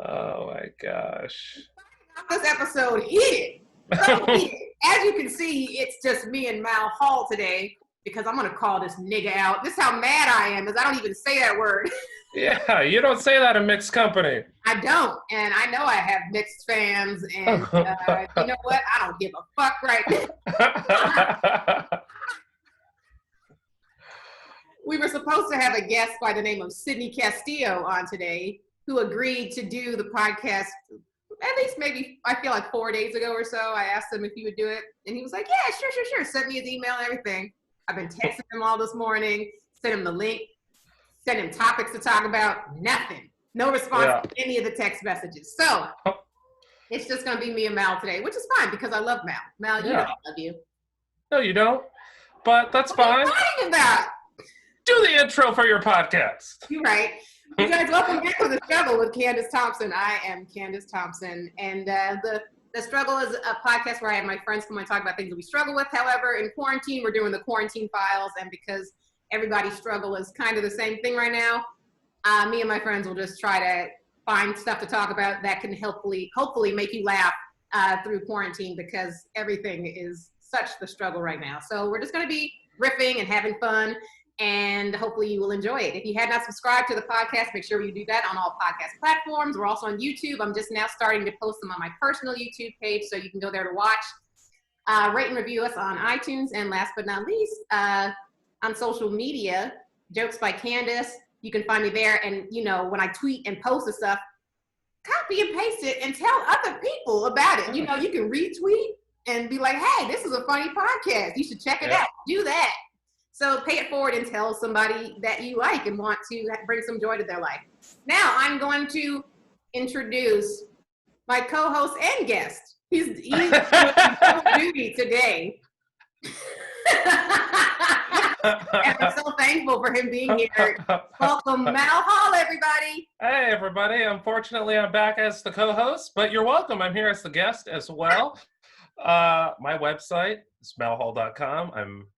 Oh my gosh. This episode heated. So heated. As you can see, it's just me and Mal Hall today because I'm going to call this nigga out. This is how mad I am, because I don't even say that word. Yeah, you don't say that in mixed company. I don't. And I know I have mixed fans. And you know what? I don't give a fuck right now. We were supposed to have a guest by the name of Sydney Castillo on today, who agreed to do the podcast at least maybe, I feel like 4 days ago or so. I asked him if he would do it, and he was like, yeah, sure. Sent me his email and everything. I've been texting him all this morning, sent him the link, sent him topics to talk about, nothing. No response to any of the text messages. So it's just going to be me and Mal today, which is fine because I love Mal. Mal, you know I love you. No, you don't, but that's fine. What are you talking about? Do the intro for your podcast. You're right. You guys, welcome back to The Struggle with Candice Thompson. I am Candice Thompson, and the Struggle is a podcast where I have my friends come and talk about things that we struggle with. However, in quarantine, we're doing the quarantine files, and because everybody's struggle is kind of the same thing right now, me and my friends will just try to find stuff to talk about that can hopefully make you laugh through quarantine, because everything is such the struggle right now. So we're just going to be riffing and having fun, and hopefully you will enjoy it. If you had not subscribed to the podcast, make sure you do that on all podcast platforms. We're also on YouTube. I'm just now starting to post them on my personal YouTube page, so you can go there to watch. Rate and review us on iTunes. And last but not least, on social media, Jokes by Candice. You can find me there. And, you know, when I tweet and post and stuff, copy and paste it and tell other people about it. You know, you can retweet and be like, hey, this is a funny podcast. You should check it out. Do that. So pay it forward and tell somebody that you like and want to bring some joy to their life. Now I'm going to introduce my co-host and guest. He's doing duty today. And I'm so thankful for him being here. Welcome, Mal Hall, everybody. Hey, everybody. Unfortunately, I'm back as the co-host, but you're welcome. I'm here as the guest as well. My website is malhall.com. I'm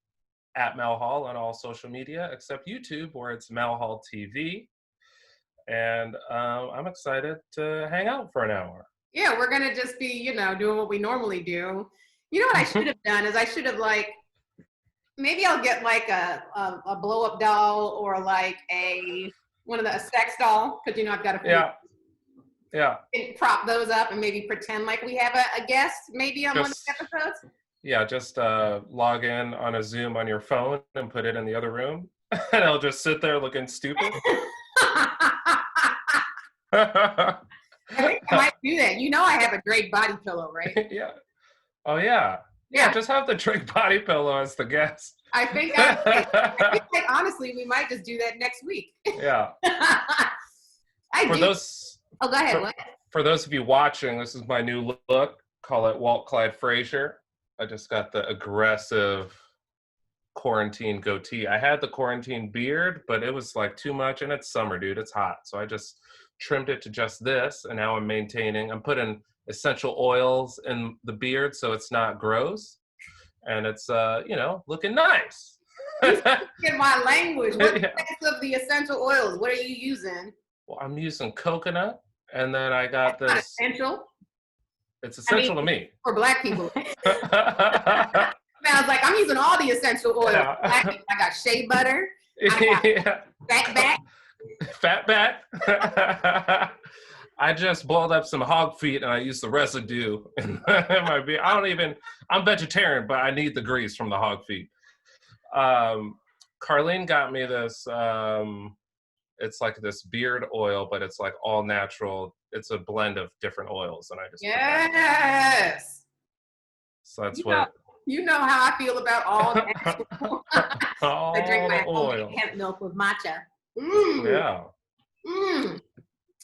at Mal Hall on all social media except YouTube, where it's Mal Hall TV. And I'm excited to hang out for an hour. Yeah, we're going to just be, you know, doing what we normally do. You know what I should have done is I should have, like, maybe I'll get like a blow-up doll or like a sex doll, because, you know, I've got a few. Yeah. And prop those up and maybe pretend like we have a guest maybe on one of the episodes. Yeah, just log in on a Zoom on your phone and put it in the other room, and I'll just sit there looking stupid. I think I might do that. You know, I have a Drake body pillow, right? Yeah. Oh, yeah. Yeah, just have the Drake body pillow as the guest. I think honestly, we might just do that next week. Yeah. Go ahead. What? For those of you watching, this is my new look. Call it Walt Clyde Frazier. I just got the aggressive quarantine goatee. I had the quarantine beard, but it was like too much, and it's summer, dude. It's hot. So I just trimmed it to just this, and now I'm putting essential oils in the beard so it's not gross, and it's, looking nice. In my language, what types of the essential oils? What are you using? Well, I'm using coconut, and then I got this. Not essential? It's essential to me. For Black people. I was like, I'm using all the essential oils. Yeah. I got shea butter. I got fat back. I just boiled up some hog feet and I used the residue in my beard. I'm vegetarian, but I need the grease from the hog feet. Carlene got me this, it's like this beard oil, but it's like all natural. It's a blend of different oils, and I just yes. So that's you know how I feel about all natural. All I drink my oil. Hemp milk with matcha. Yeah. All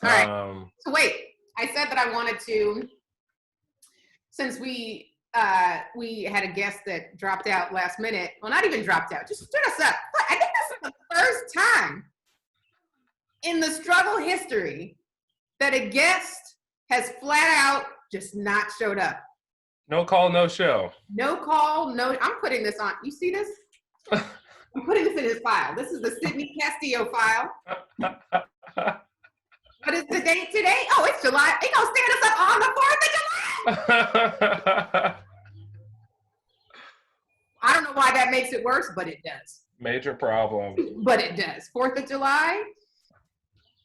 right. So wait, I said that I wanted to, since we had a guest that dropped out last minute. Well, not even dropped out, just stood us up. I think this is the first time in the struggle history that a guest has flat out just not showed up. No call, no show. No call, no. I'm putting this on. You see this? I'm putting this in his file. This is the Sydney Castillo file. What is the date today? Oh, it's July. They gonna stand us up on the 4th of July. I don't know why that makes it worse, but it does. Major problem. But it does. 4th of July.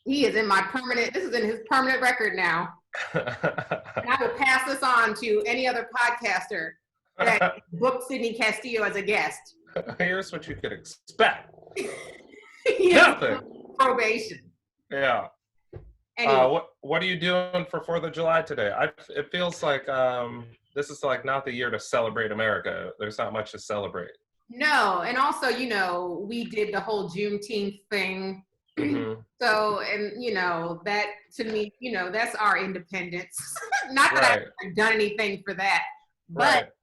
He is in my permanent. This is in his permanent record now. And I will pass this on to any other podcaster that booked Sydney Castillo as a guest. Here's what you could expect. Nothing. Probation. Yeah. Anyway. What are you doing for 4th of July today? It feels like this is like not the year to celebrate America. There's not much to celebrate. No, and also, you know, we did the whole Juneteenth thing. Mm-hmm. So, and you know, that to me, you know, that's our independence. Not that I've done anything for that, but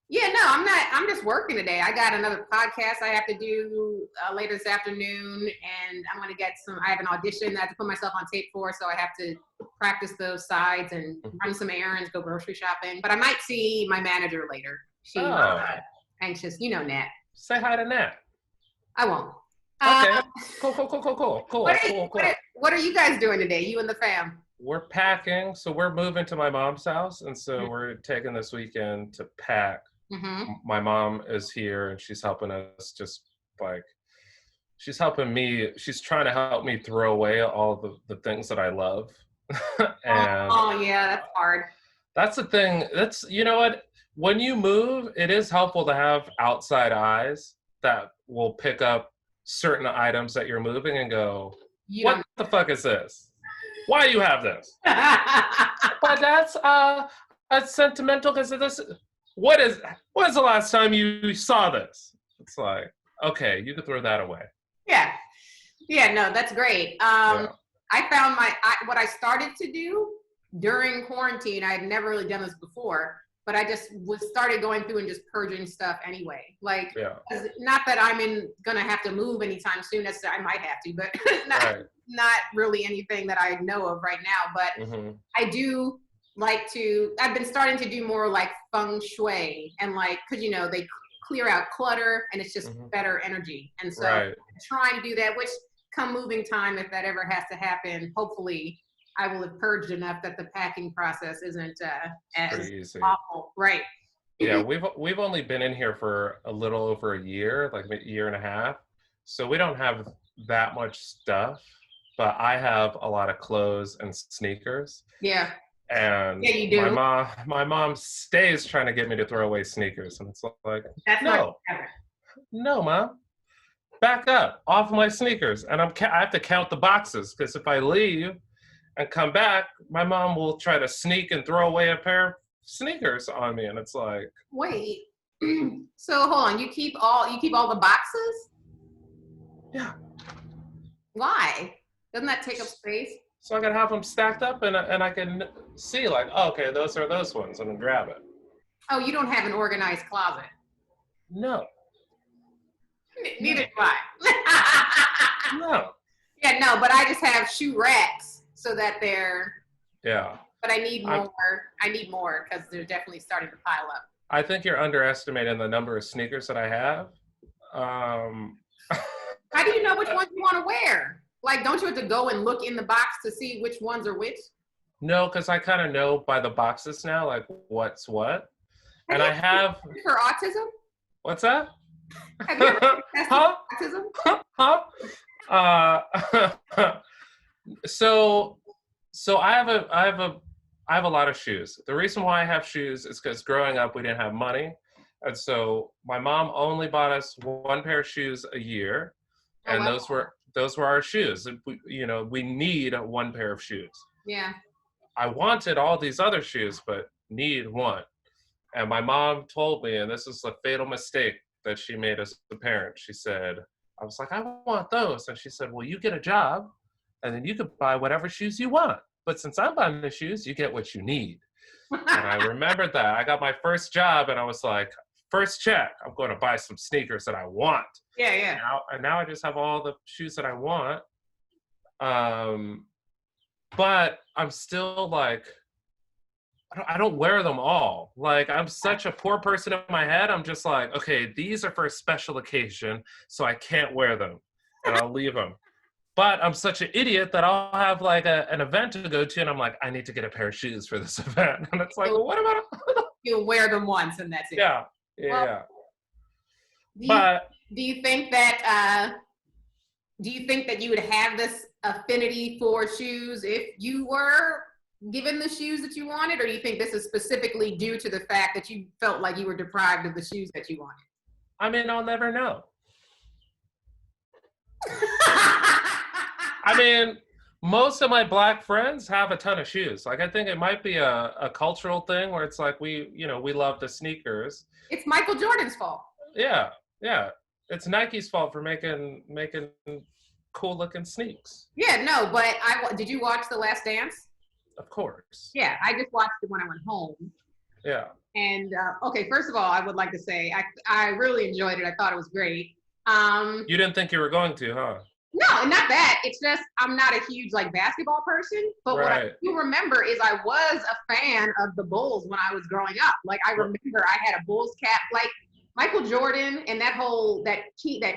yeah, no, I'm just working today. I got another podcast I have to do later this afternoon, and I'm going to I have an audition that I have to put myself on tape for, so I have to practice those sides and run some errands, go grocery shopping. But I might see my manager later. She's anxious, you know, Nat. Say hi to Nat. I won't. Okay. Cool. What are you guys doing today, you and the fam? We're packing. So we're moving to my mom's house, and so we're taking this weekend to pack. Mm-hmm. My mom is here, and she's helping us she's helping me. She's trying to help me throw away all the things that I love. And oh, yeah, that's hard. That's the thing. You know what? When you move, it is helpful to have outside eyes that will pick up certain items that you're moving and go, what the fuck is this? Why do you have this? But that's sentimental because of this. When's the last time you saw this? It's like, okay, you could throw that away. Yeah, no, that's great. I found what I started to do during quarantine. I had never really done this before, but I just started going through and just purging stuff anyway. Like, not that I'm gonna have to move anytime soon. I might have to, but not really anything that I know of right now. But I do I've been starting to do more like feng shui and cause you know, they clear out clutter and it's just better energy. And so I'm trying to do that, which come moving time, if that ever has to happen, hopefully I will have purged enough that the packing process isn't as awful. Right. Yeah, we've only been in here for a little over a year, like a year and a half. So we don't have that much stuff, but I have a lot of clothes and sneakers. Yeah. And you do. My mom stays trying to get me to throw away sneakers, and it's like, no, Mom, back up off my sneakers, and I have to count the boxes because if I leave and come back, my mom will try to sneak and throw away a pair of sneakers on me, and it's like, wait, so hold on, you keep all the boxes? Yeah. Why? Doesn't that take up space? So I can have them stacked up, and I can see like, oh, okay, those are those ones, and then grab it. Oh, you don't have an organized closet? No. Neither do I. No. Yeah, no, but I just have shoe racks so that they're. Yeah. But I need more. I need more because they're definitely starting to pile up. I think you're underestimating the number of sneakers that I have. How do you know which ones you want to wear? Like, don't you have to go and look in the box to see which ones are which? No, because I kind of know by the boxes now, like what's what. And I have for autism. What's that? Have you ever tested autism? So I have a lot of shoes. The reason why I have shoes is because growing up we didn't have money, and so my mom only bought us one pair of shoes a year, and those were our shoes. We need one pair of shoes. Yeah. I wanted all these other shoes, but need one. And my mom told me, and this is a fatal mistake that she made as a parent. She said, I was like, I want those. And she said, well, you get a job and then you could buy whatever shoes you want. But since I'm buying the shoes, you get what you need. And I remembered that. I got my first job and I was like, first check, I'm going to buy some sneakers that I want. Yeah. Now I just have all the shoes that I want. But I'm still like, I don't wear them all. Like, I'm such a poor person in my head. I'm just like, okay, these are for a special occasion, so I can't wear them, and I'll leave them. But I'm such an idiot that I'll have like an event to go to, and I'm like, I need to get a pair of shoes for this event. And it's like, well, what about? You'll wear them once and that's it. Yeah, Well, yeah. Do you think that you would have this affinity for shoes if you were given the shoes that you wanted, or do you think this is specifically due to the fact that you felt like you were deprived of the shoes that you wanted? I mean, I'll never know. I mean, most of my black friends have a ton of shoes. Like, I think it might be a cultural thing where it's like we love the sneakers. It's Michael Jordan's fault. Yeah. It's Nike's fault for making cool looking sneaks. Yeah, no, but did you watch The Last Dance? Of course. Yeah, I just watched it when I went home. Yeah. And okay, first of all, I would like to say I really enjoyed it. I thought it was great. You didn't think you were going to, huh? No, not that. It's just I'm not a huge like basketball person, but what I do remember is I was a fan of the Bulls when I was growing up. Like I remember I had a Bulls cap, like Michael Jordan and that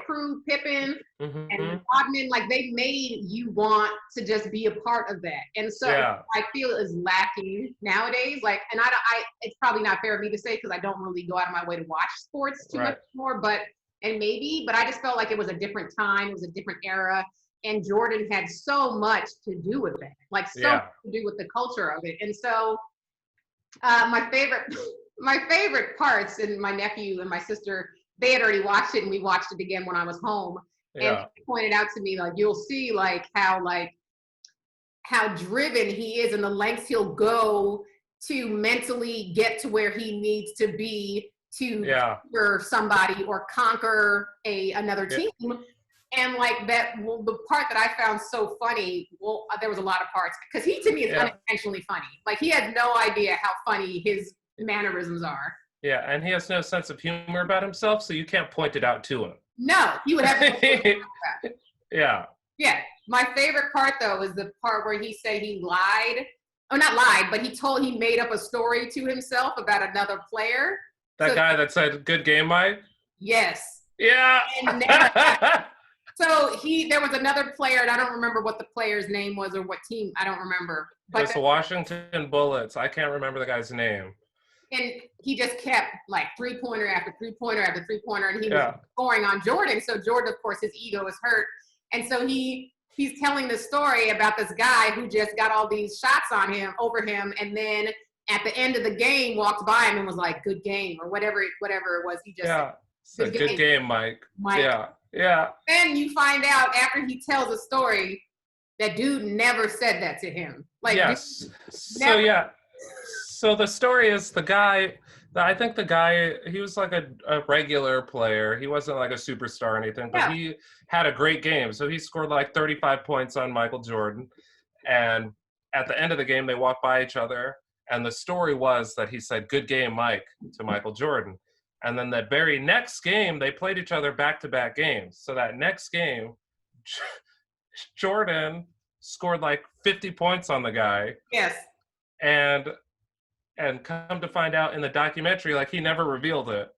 crew, Pippen and Rodman, like they made you want to just be a part of that. And so I feel is lacking nowadays. Like, and I it's probably not fair of me to say because I don't really go out of my way to watch sports too much more, but I just felt like it was a different time. It was a different era. And Jordan had so much to do with that, like so much to do with the culture of it. And so my favorite parts, and my nephew and my sister, they had already watched it and we watched it again when I was home. And he pointed out to me, like, you'll see how driven he is and the lengths he'll go to mentally get to where he needs to be to conquer somebody or conquer another team. And like that, well, the part that I found so funny, well, there was a lot of parts, because he to me is unintentionally funny. Like he has no idea how funny his mannerisms are. Yeah, and he has no sense of humor about himself, so you can't point it out to him. No, he would have to Yeah. Yeah. My favorite part though is the part where he said he lied. Oh, not lied, but he made up a story to himself about another player. That guy that said, "Good game, Mike"? Yes. Yeah. And so there was another player, and I don't remember what the player's name was or what team. I don't remember. But it's the Washington Bullets. I can't remember the guy's name. And he just kept like three-pointer after three-pointer after three-pointer, and he was scoring on Jordan. So Jordan, of course, his ego is hurt. And so he's telling the story about this guy who just got all these shots over him, and then at the end of the game walked by him and was like, "Good game," or whatever it was. He just said, "Good game, Mike." Yeah. Then you find out after he tells a story that dude never said that to him. Like So the story is I think the guy, he was like a regular player. He wasn't like a superstar or anything, but he had a great game. So he scored like 35 points on Michael Jordan. And at the end of the game, they walked by each other. And the story was that he said, "Good game, Mike," to Michael Jordan. And then the very next game, they played each other back-to-back games. So that next game, Jordan scored like 50 points on the guy. Yes. And come to find out in the documentary, like he never revealed it.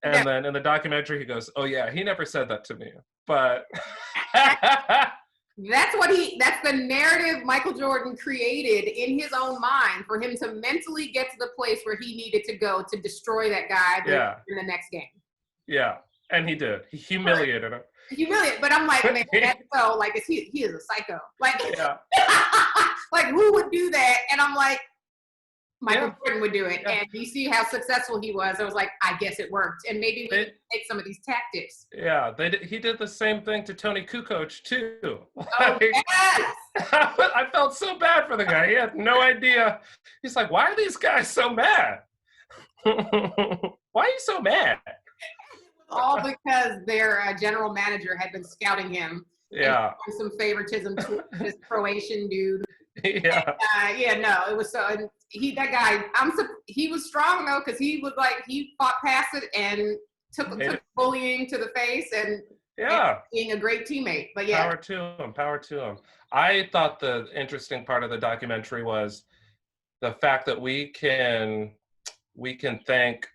And then in the documentary, he goes, "Oh yeah, he never said that to me." But that's the narrative Michael Jordan created in his own mind for him to mentally get to the place where he needed to go to destroy that guy in the next game. Yeah, and he did. He humiliated him. But I'm like, man, that's so like he is a psycho. Like, like who would do that? And I'm like, Michael Jordan would do it. Yeah. And you see how successful he was. I was like, I guess it worked. And maybe we can take some of these tactics. Yeah, he did the same thing to Tony Kukoc too. Oh, yes. I felt so bad for the guy. He had no idea. He's like, "Why are these guys so mad? Why are you so mad?" All because their general manager had been scouting him. Yeah. And some favoritism to this Croatian dude. Yeah. And, it was so. And that guy, he was strong though, because he was like, he fought past it and took bullying to the face and being a great teammate. But power to him. I thought the interesting part of the documentary was the fact that we can thank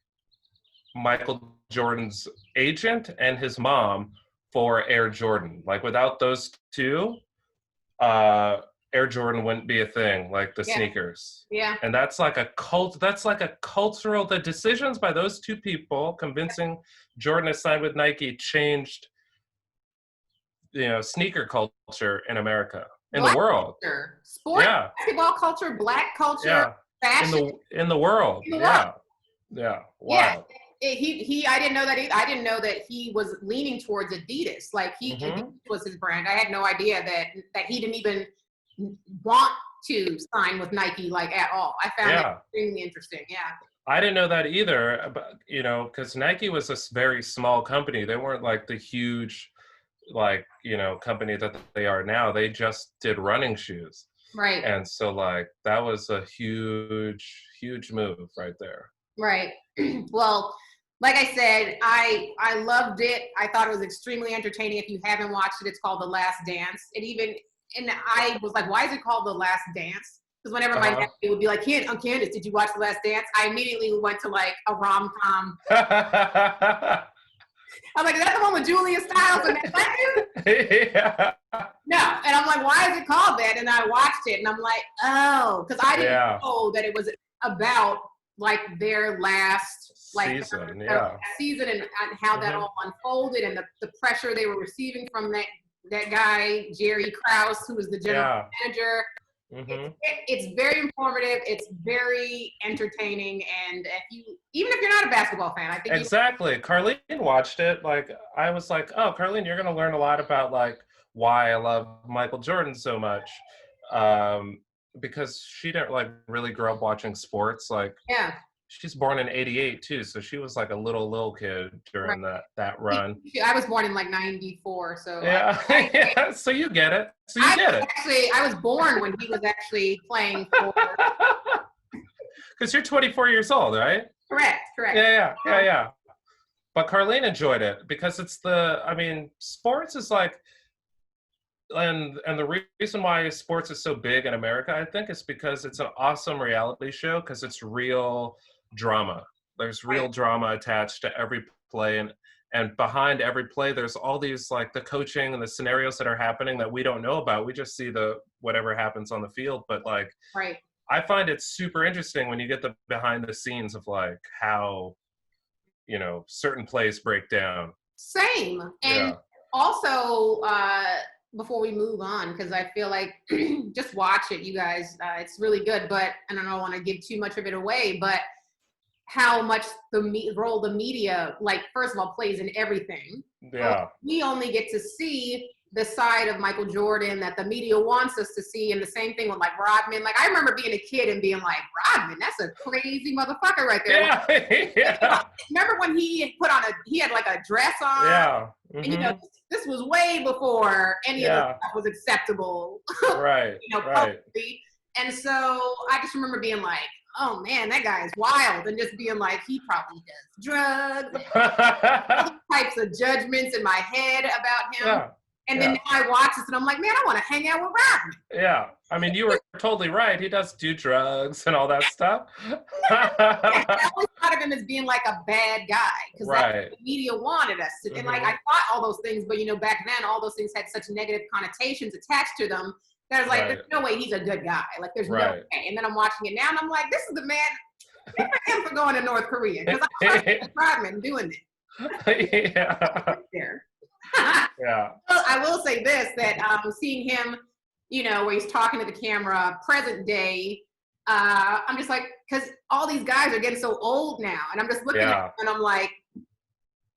Michael Jordan's agent and his mom for Air Jordan. Like without those two, Air Jordan wouldn't be a thing, like the sneakers. Yeah. And that's like a cultural, the decisions by those two people convincing Jordan to sign with Nike changed, sneaker culture in America, in the world. Culture, sport, basketball culture, black culture, fashion. In the world. Yeah. Wild. I didn't know that either. I didn't know that he was leaning towards Adidas. Like Adidas was his brand. I had no idea that he didn't even want to sign with Nike like at all. I found it extremely interesting. Yeah. I didn't know that either, but because Nike was a very small company. They weren't like the huge, company that they are now. They just did running shoes. Right. And so that was a huge move right there. Right. Well, like I said, I loved it. I thought it was extremely entertaining. If you haven't watched it, it's called The Last Dance. And I was like, why is it called The Last Dance? Because whenever my nephew would be like, Candice, did you watch The Last Dance? I immediately went to like a rom-com. I was like, is that the one with Julia Stiles and that black dude? Yeah. No. And I'm like, why is it called that? And I watched it and I'm like, oh, because I didn't know that it was about like their last season, season and how that all unfolded and the pressure they were receiving from that guy, Jerry Krause, who was the general manager. It's very informative. It's very entertaining. And even if you're not a basketball fan, I think exactly. Carlene watched it. Like I was like, oh, Carlene, you're going to learn a lot about like why I love Michael Jordan so much, because she didn't like really grow up watching sports. Like she's born in '88 too, so she was like a little kid during that run. I was born in like '94, so yeah. So you get it. So you get it. Actually, I was born when he was actually playing for. Because you're 24 years old, right? Correct. Yeah. But Carlene enjoyed it because sports is like, and the reason why sports is so big in America, I think, is because it's an awesome reality show because it's real drama. There's real drama attached to every play, and behind every play there's all these like the coaching and the scenarios that are happening that we don't know about. We just see the whatever happens on the field, but like I find it super interesting when you get the behind the scenes of like how certain plays break down. Same. And also before we move on, because I feel like just watch it, you guys. It's really good, and I don't want to give too much of it away, but how much the role the media, like, first of all, plays in everything. Yeah. We only get to see the side of Michael Jordan that the media wants us to see, and the same thing with like Rodman. Like I remember being a kid and being like, Rodman, that's a crazy motherfucker right there. Yeah. Remember when he had like a dress on? Yeah. And this was way before any of this stuff was acceptable. Right. Publicly. And so I just remember being like, oh man, that guy is wild, and just being like, he probably does drugs. All types of judgments in my head about him. Yeah. And then now I watch this and I'm like, man, I want to hang out with Rodman. Yeah. I mean, you were totally right. He does do drugs and all that stuff. I always thought of him as being like a bad guy because that's what the media wanted us to. And like, I thought all those things, but back then, all those things had such negative connotations attached to them. That I was like, there's no way he's a good guy. Like, there's no way. And then I'm watching it now and I'm like, this is the man. Good for him for going to North Korea because I trust Rodman doing it. There. Yeah. Well, I will say this, that seeing him, where he's talking to the camera, present day, I'm just like, because all these guys are getting so old now, and I'm just looking at him and I'm like,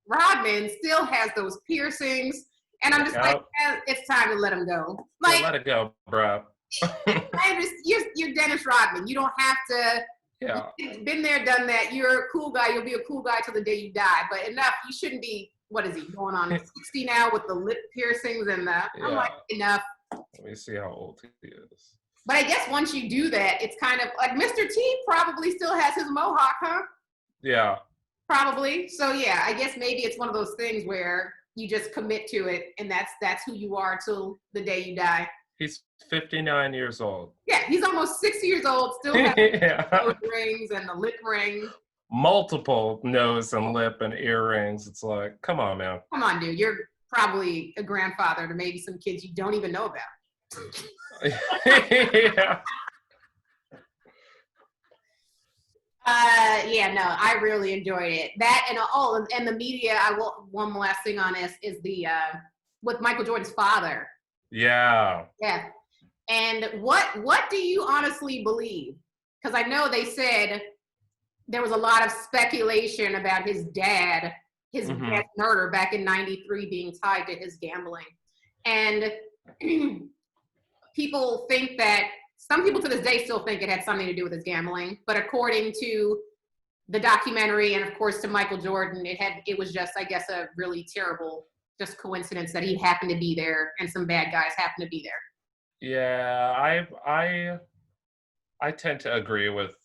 Rodman still has those piercings, and I'm just like, it's time to let him go. Like, let it go, bro. You're Dennis Rodman. You don't have to. Yeah. You've been there, done that. You're a cool guy. You'll be a cool guy till the day you die. But enough. You shouldn't be. What is he going on 60 now with the lip piercings and the? I'm like, enough. Let me see how old he is. But I guess once you do that, it's kind of like Mr. T probably still has his mohawk, huh? Yeah. Probably. So yeah, I guess maybe it's one of those things where you just commit to it, and that's who you are till the day you die. He's 59 years old. Yeah, he's almost 60 years old, still has the nose rings and the lip ring. Multiple nose and lip and earrings. It's like, come on, man. Come on, dude. You're probably a grandfather to maybe some kids you don't even know about. Yeah. Yeah, no, I really enjoyed it. That and the media. I will one last thing on this is the with Michael Jordan's father. Yeah. Yeah, and what do you honestly believe? Because I know they said there was a lot of speculation about his dad's murder back in '93 being tied to his gambling, and people think that some people to this day still think it had something to do with his gambling, but according to the documentary and of course to Michael Jordan, it was just, I guess, a really terrible just coincidence that he happened to be there and some bad guys happened to be there. Yeah, I tend to agree with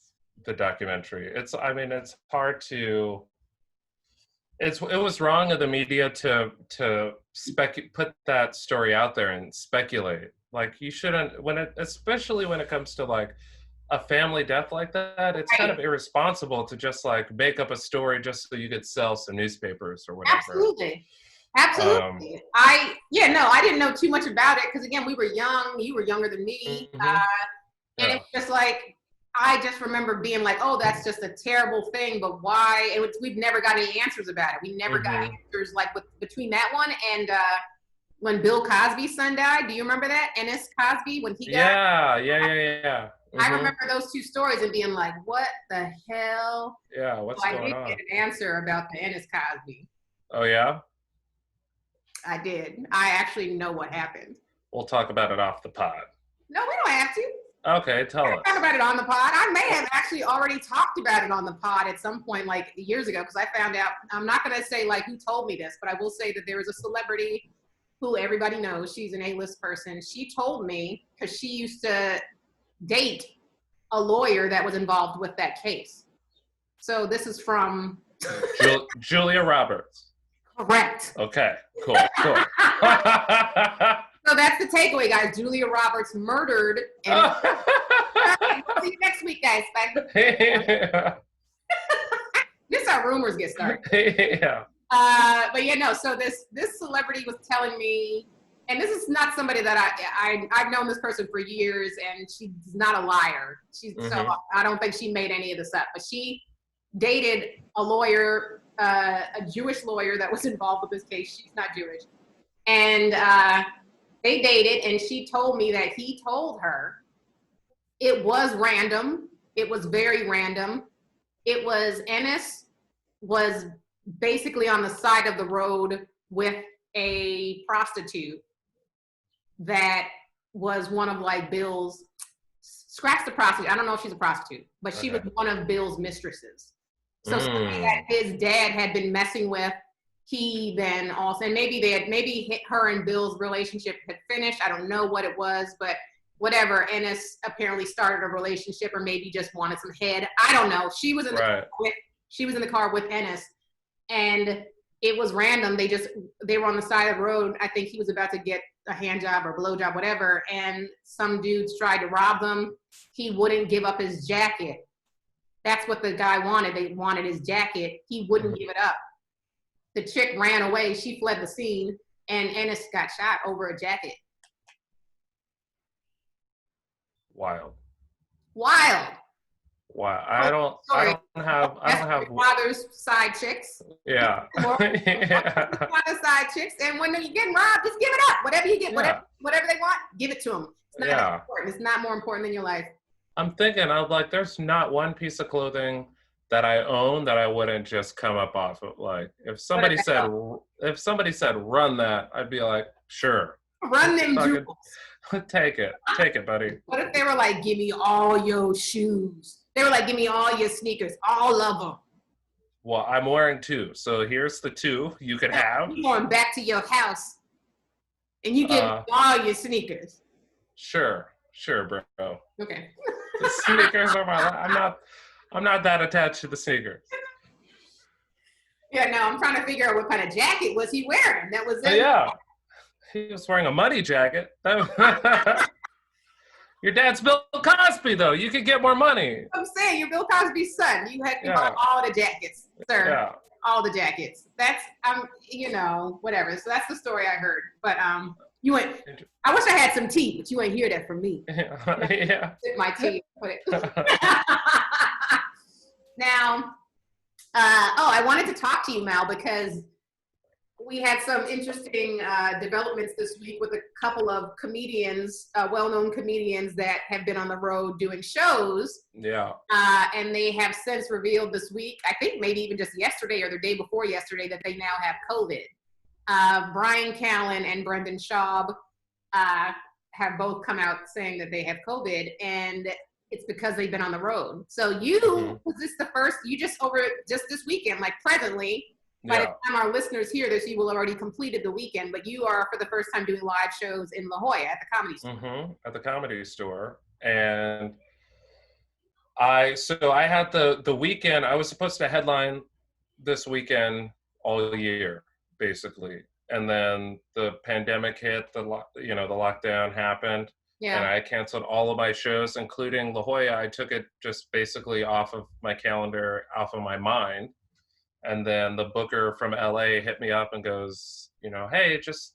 the documentary. It's hard to it was wrong of the media to put that story out there and speculate. Like, you shouldn't, especially when it comes to like a family death like that, it's kind of irresponsible to just like make up a story just so you could sell some newspapers or whatever. Absolutely. I didn't know too much about it because again, we were young. You were younger than me, and it's just like I just remember being like, "Oh, that's just a terrible thing," but why? We've never got any answers about it. We never got answers like between that one and when Bill Cosby's son died. Do you remember that? Ennis Cosby when he got? Yeah. I remember those two stories and being like, "What the hell?" Yeah, what's going on? I did get an answer about the Ennis Cosby. Oh yeah. I did. I actually know what happened. We'll talk about it off the pod. No, we don't have to. Okay, tell us. Talk about it on the pod. I may have actually already talked about it on the pod at some point, like years ago, because I found out. I'm not going to say like who told me this, but I will say that there was a celebrity who everybody knows. She's an A-list person. She told me because she used to date a lawyer that was involved with that case. So this is from Julia Roberts. Correct. Okay, cool. So that's the takeaway, guys. Julia Roberts murdered. And we'll see you next week, guys. Bye. This is how rumors get started. Yeah. But yeah, no. So this celebrity was telling me, and this is not somebody that I've known this person for years, and she's not a liar. So I don't think she made any of this up. But she dated a lawyer, a Jewish lawyer that was involved with this case. She's not Jewish, and they dated, and she told me that he told her it was random. It was very random. It was Ennis was basically on the side of the road with a prostitute that was one of like Bill's, scratch the prostitute. I don't know if she's a prostitute, but she was one of Bill's mistresses. So somebody that his dad had been messing with, he then also, and maybe her and Bill's relationship had finished. I don't know what it was, but whatever. Ennis apparently started a relationship, or maybe just wanted some head. I don't know. She was in the car with Ennis, and it was random. They were on the side of the road. I think he was about to get a hand job or blow job, whatever, and some dudes tried to rob them. He wouldn't give up his jacket. That's what the guy wanted. They wanted his jacket. He wouldn't give it up. The chick ran away. She fled the scene, and Ennis got shot over a jacket. Wild. I don't have father's side chicks. Yeah. Father's side chicks, and when you're getting robbed, just give it up. Whatever you get, whatever they want, give it to them. It's not that important. It's not more important than your life. I'm thinking, there's not one piece of clothing that I own that I wouldn't just come up off of. Like, if somebody said run that, I'd be like, sure. Run them jewels. Take it, buddy. What if they were like, give me all your shoes? They were like, give me all your sneakers, all of them. Well, I'm wearing 2, so here's the 2 you could have. You're going back to your house, and you get all your sneakers. Sure, bro. Okay. The sneakers are I'm not that attached to the sneakers. Yeah, no, I'm trying to figure out what kind of jacket was he wearing. That was it. Yeah. He was wearing a muddy jacket. Your dad's Bill Cosby, though. You could get more money. I'm saying, you're Bill Cosby's son. You had to buy all the jackets, sir. Yeah. All the jackets. That's, whatever. So that's the story I heard. But You went, I wish I had some tea, but you ain't hear that from me. Yeah. Sip my tea. Put it. Now, I wanted to talk to you, Mal, because we had some interesting developments this week with a couple of comedians, well-known comedians that have been on the road doing shows. Yeah. And they have since revealed this week, I think maybe even just yesterday or the day before yesterday, that they now have COVID. Brian Callen and Brendan Schaub have both come out saying that they have COVID, and it's because they've been on the road. So was this the first, you just this weekend, like presently, by the time our listeners hear this, you will have already completed the weekend, but you are for the first time doing live shows in La Jolla at the Comedy Store. At the Comedy Store. And I had the weekend, I was supposed to headline this weekend all year, basically. And then the pandemic hit, the lockdown happened. Yeah. And I canceled all of my shows, including La Jolla. I took it just basically off of my calendar, off of my mind. And then the booker from LA hit me up and goes, hey, this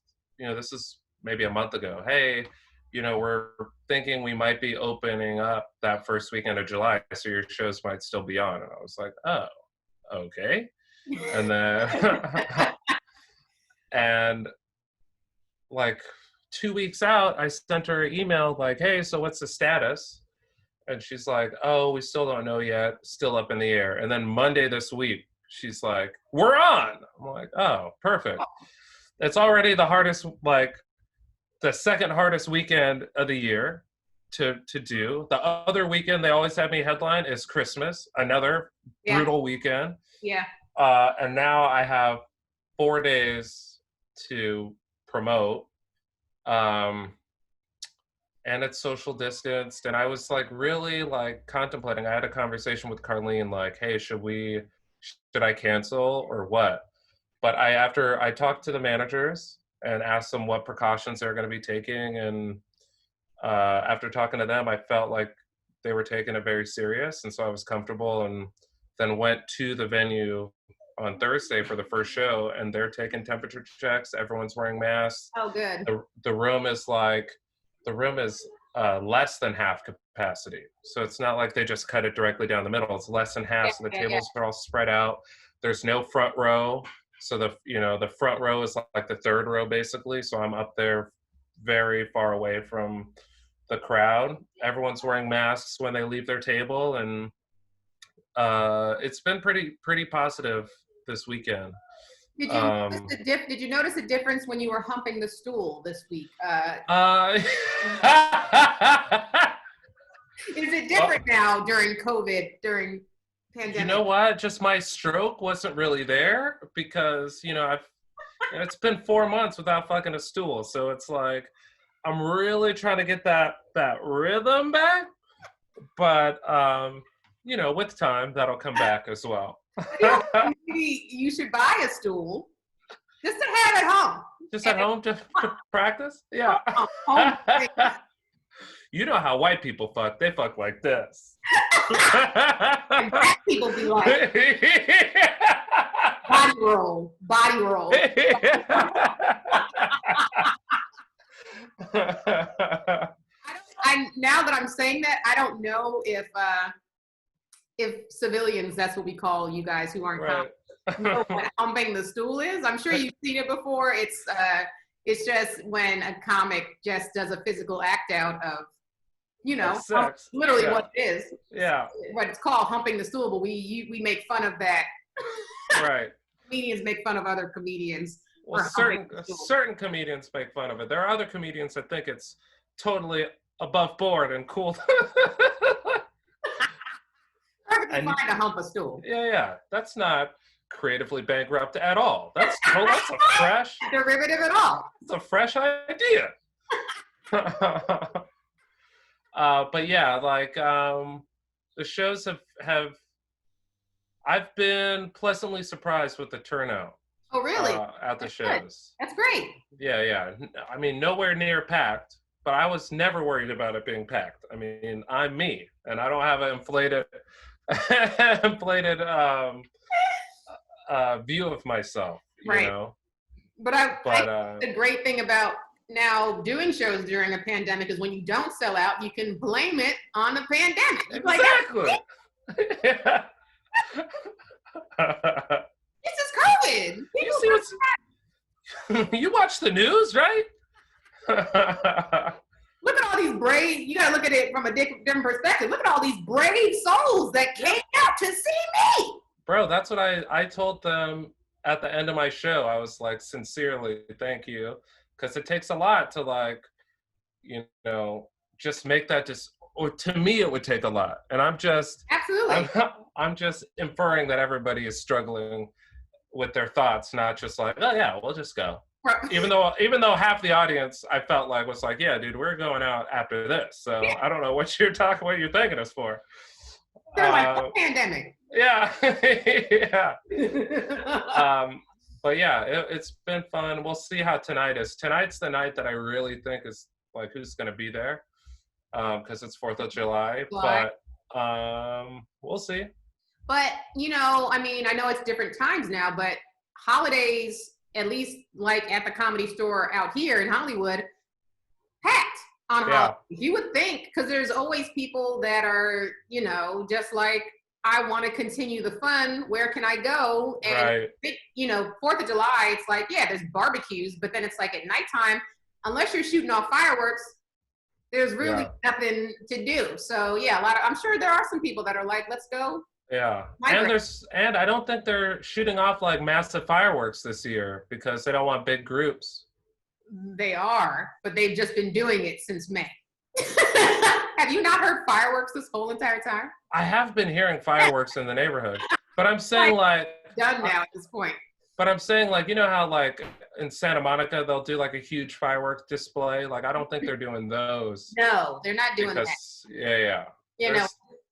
is maybe a month ago. Hey, we're thinking we might be opening up that first weekend of July, so your shows might still be on. And I was like, oh, okay. And then, and like 2 weeks out, I sent her an email like, hey, so what's the status? And she's like, oh, we still don't know yet. Still up in the air. And then Monday this week, she's like, we're on. I'm like, oh, perfect. It's already the hardest, like the second hardest weekend of the year to do. The other weekend they always have me headline is Christmas, another brutal weekend. Yeah. And now I have 4 days to promote. And it's social distanced. And I was like really like contemplating. I had a conversation with Carlene, like, hey, should I cancel or what? But after I talked to the managers and asked them what precautions they're going to be taking, and after talking to them, I felt like they were taking it very serious, and so I was comfortable, and then went to the venue on Thursday for the first show, and they're taking temperature checks. Everyone's wearing masks. Oh, good. The room is less than half capacity. So it's not like they just cut it directly down the middle. It's less than half. So the tables are all spread out. There's no front row. So the front row is like the third row basically. So I'm up there very far away from the crowd. Everyone's wearing masks when they leave their table. And it's been pretty positive this weekend. Did you notice a difference when you were humping the stool this week? Is it different now during COVID, during pandemic? You know what? Just my stroke wasn't really there because, it's been 4 months without fucking a stool. So it's like, I'm really trying to get that rhythm back. But, with time, that'll come back as well. Maybe you should buy a stool just to have at home. Just at home to practice? Yeah. You know how white people fuck. They fuck like this. And black people be like, body roll. Now that I'm saying that, I don't know if civilians, that's what we call you guys who aren't know what humping the stool is. I'm sure you've seen it before. It's just when a comic just does a physical act out of, literally what it is. Yeah. What it's called, humping the stool, but we make fun of that. Right. Comedians make fun of other comedians. Well, certain comedians make fun of it. There are other comedians that think it's totally above board and cool. Perfectly fine to hump a stool. Yeah. That's not creatively bankrupt at all. That's a fresh derivative at all. It's a fresh idea. But yeah, like the shows have I've been pleasantly surprised with the turnout. Oh, really? At the shows. That's great. Yeah. I mean, nowhere near packed, but I was never worried about it being packed. I mean, I'm me, and I don't have an inflated view of myself, right. you know. But the great thing about now doing shows during a pandemic is when you don't sell out, you can blame it on the pandemic. Exactly. Yeah. This is COVID. You see what's you watch the news, right? Look at all these brave, you gotta look at it from a different perspective. Look at all these brave souls that came out to see me. Bro, that's what I told them at the end of my show. I was like, sincerely, thank you. Because it takes a lot to like, you know, just make that or to me it would take a lot. And Absolutely. I'm just inferring that everybody is struggling with their thoughts, not just like, oh yeah, we'll just go. Even though half the audience I felt like was like, yeah, dude, we're going out after this. So I don't know what you're thanking us for. They're like pandemic. Yeah. Yeah. But yeah, it's been fun. We'll see how tonight is. Tonight's the night that I really think is like who's going to be there, because it's 4th of July. But we'll see. But I mean, I know it's different times now, but holidays, at least like at the Comedy Store out here in Hollywood, packed on holidays. You would think, because there's always people that are, just like, I want to continue the fun. Where can I go? And, 4th of July, it's like, yeah, there's barbecues, but then it's like at nighttime, unless you're shooting off fireworks, there's really nothing to do. So yeah, I'm sure there are some people that are like, let's go. Yeah. And I don't think they're shooting off like massive fireworks this year because they don't want big groups. They are, but they've just been doing it since May. Have you not heard fireworks this whole entire time? I have been hearing fireworks in the neighborhood, but I'm saying like done now at this point. But I'm saying like, you know how like in Santa Monica, they'll do like a huge fireworks display. Like, I don't think they're doing those. No, they're not doing that. Yeah.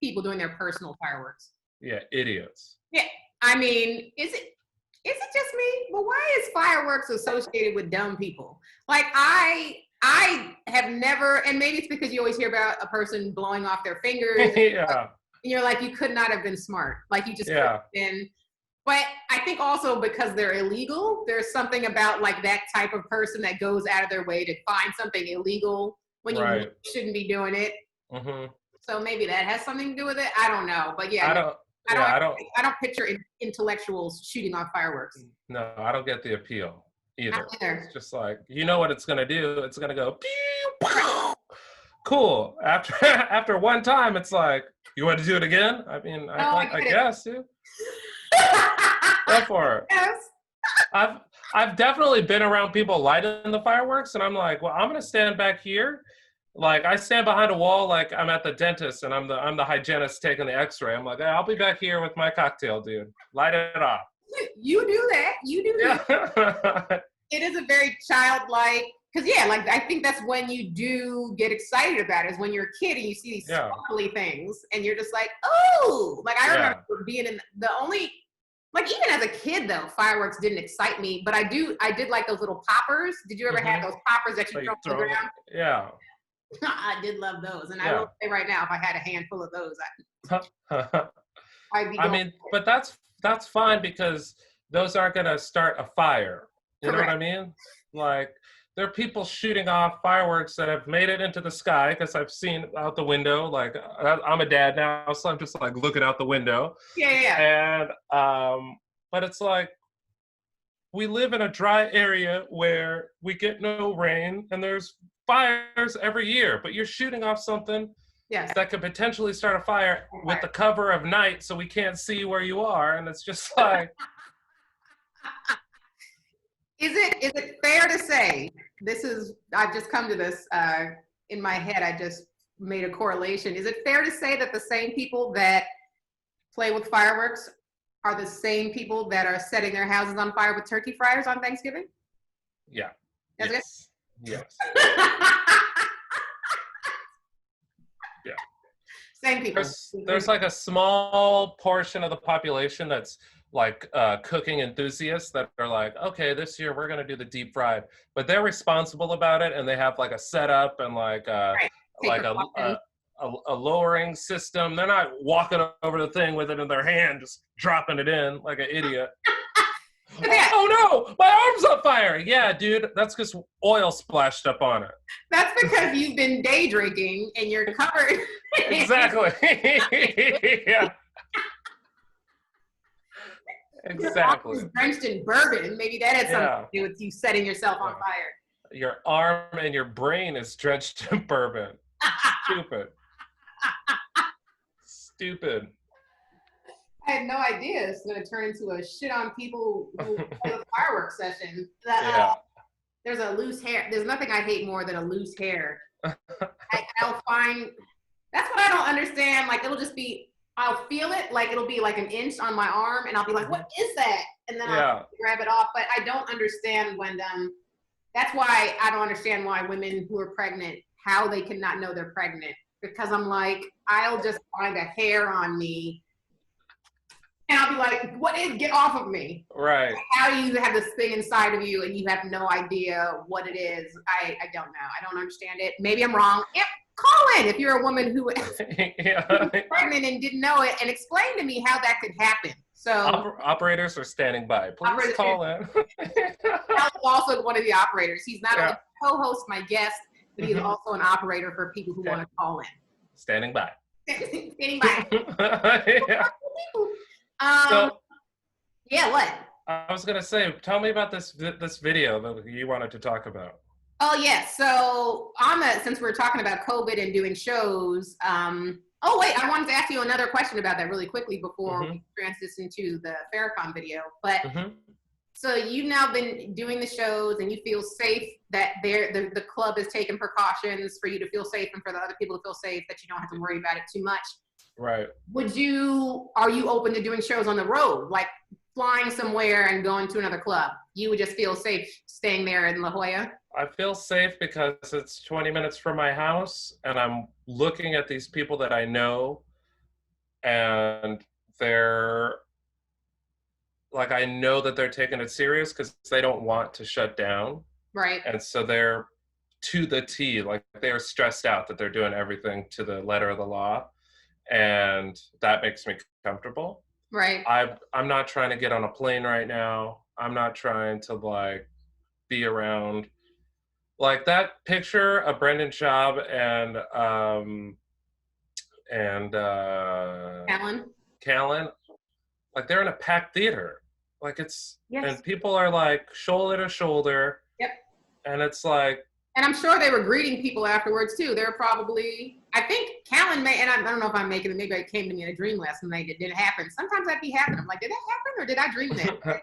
People doing their personal fireworks. Yeah, idiots. Yeah, I mean, is it just me? Well, why is fireworks associated with dumb people? Like, I have never, and maybe it's because you always hear about a person blowing off their fingers. Yeah. And you're like, you could not have been smart. Like, you just couldn't have been. But I think also because they're illegal, there's something about like that type of person that goes out of their way to find something illegal when you shouldn't be doing it. Mm-hmm. So maybe that has something to do with it. I don't know. But yeah, I don't picture intellectuals shooting off fireworks. No, I don't get the appeal either. It's just like, you know what it's gonna do? It's gonna go pew, pew. Cool. After one time, it's like, you want to do it again? I mean, I guess, yeah. Go for it. Yes. I've definitely been around people lighting the fireworks, and I'm like, well, I'm gonna stand back here. Like, I stand behind a wall like I'm at the dentist and I'm the hygienist taking the x-ray. I'm like, hey, I'll be back here with my cocktail, dude. Light it off. You do that. That. It is a very childlike, because like I think that's when you do get excited about it, is when you're a kid and you see these sparkly things and you're just like, oh, like I remember being in the only, like even as a kid though, fireworks didn't excite me, but I did like those little poppers. Did you ever have those poppers that you throw on the ground? Yeah. I did love those, and I will say right now, if I had a handful of those, I'd be. I mean, but that's fine because those aren't gonna start a fire. You know what I mean? Like, there are people shooting off fireworks that have made it into the sky because I've seen out the window. Like, I'm a dad now, so I'm just like looking out the window. Yeah. And but it's like, we live in a dry area where we get no rain, and there's fires every year, but you're shooting off something that could potentially start a fire with the cover of night, so we can't see where you are, and it's just like. Is it fair to say, I've just come to this in my head, I just made a correlation. Is it fair to say that the same people that play with fireworks are the same people that are setting their houses on fire with turkey fryers on Thanksgiving? Yeah. That's good? Yes. Yeah. Same people. There's like a small portion of the population that's like cooking enthusiasts that are like, okay, this year we're gonna do the deep fried, but they're responsible about it, and they have like a setup and like a lowering system. They're not walking over the thing with it in their hand, just dropping it in like an idiot. Oh no, my arm's on fire. Yeah, dude, that's because oil splashed up on it. That's because you've been day drinking and you're covered. Exactly. Yeah. Exactly. Your arm is drenched in bourbon. Maybe that had something to do with you setting yourself on fire. Your arm and your brain is drenched in bourbon. Stupid. Stupid. I had no idea it's going to turn into a shit on people who play the fireworks session. There's a loose hair. There's nothing I hate more than a loose hair. I'll find, that's what I don't understand. Like, it'll just be, I'll feel it, like it'll be like an inch on my arm, and I'll be like, what is that? And then I'll grab it off. But I don't understand when, that's why I don't understand why women who are pregnant, how they cannot know they're pregnant. Because I'm like, I'll just find a hair on me, and I'll be like, what is, get off of me. Right. How do you have this thing inside of you and you have no idea what it is? I don't know. I don't understand it. Maybe I'm wrong. Yep. Call in if you're a woman who is pregnant and didn't know it, and explain to me how that could happen. So operators are standing by. Please call in. Al's also one of the operators. He's not only co-host, my guest, but he's also an operator for people who want to call in. Standing by. Standing by. What? I was gonna say, tell me about this video that you wanted to talk about. Oh yeah, so since we're talking about COVID and doing shows, oh wait, I wanted to ask you another question about that really quickly before we transition to the Farrakhan video. But so you've now been doing the shows, and you feel safe that the club has taken precautions for you to feel safe and for the other people to feel safe, that you don't have to worry about it too much. Right. Are you open to doing shows on the road, like flying somewhere and going to another club? You would just feel safe staying there in La Jolla? I feel safe because it's 20 minutes from my house, and I'm looking at these people that I know, and they're like, I know that they're taking it serious because they don't want to shut down. Right. And so they're to the T, like they're stressed out that they're doing everything to the letter of the law. And that makes me comfortable. Right. I'm not trying to get on a plane right now. I'm not trying to like be around. Like that picture of Brendan Schaub and Callan, like they're in a packed theater. Like it's, and people are like shoulder to shoulder. Yep. And it's like, and I'm sure they were greeting people afterwards too. They're probably, I think Callan may, and I don't know if I'm making it, maybe it came to me in a dream last night. It didn't happen. Sometimes that be happening. I'm like, did that happen or did I dream that?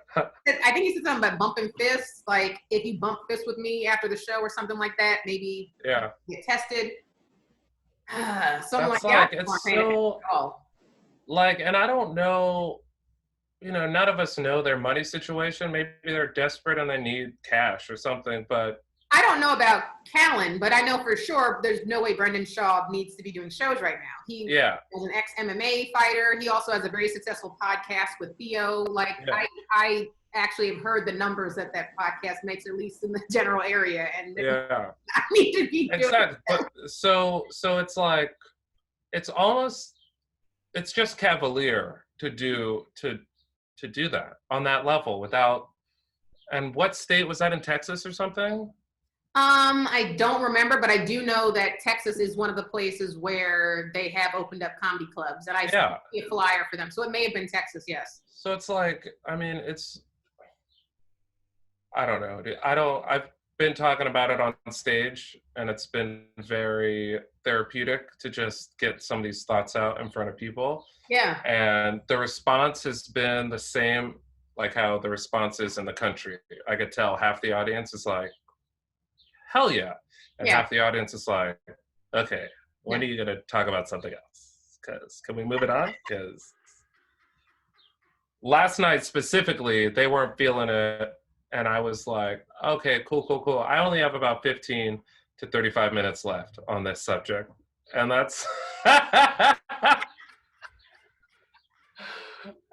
I think he said something about bumping fists. Like if you bump fists with me after the show or something like that, maybe get tested. Something like that. It's so, like, and I don't know, you know, none of us know their money situation. Maybe they're desperate and they need cash or something, but I don't know about Callan, but I know for sure there's no way Brendan Schaub needs to be doing shows right now. He was an ex-MMA fighter. He also has a very successful podcast with Theo. Like, I actually have heard the numbers that podcast makes, at least in the general area. And I need to be doing that. But so it's like, it's almost, it's just cavalier to do that on that level without, and what state was that, in Texas or something? I don't remember, but I do know that Texas is one of the places where they have opened up comedy clubs, and I see a flyer for them. So it may have been Texas, yes. So it's like, I mean, it's, I don't know. I've been talking about it on stage, and it's been very therapeutic to just get some of these thoughts out in front of people. Yeah. And the response has been the same, like how the response is in the country. I could tell half the audience is like, hell yeah. And half the audience is like, okay, when are you going to talk about something else? Because can we move it on? Because last night specifically, they weren't feeling it. And I was like, okay, cool. I only have about 15 to 35 minutes left on this subject. And that's,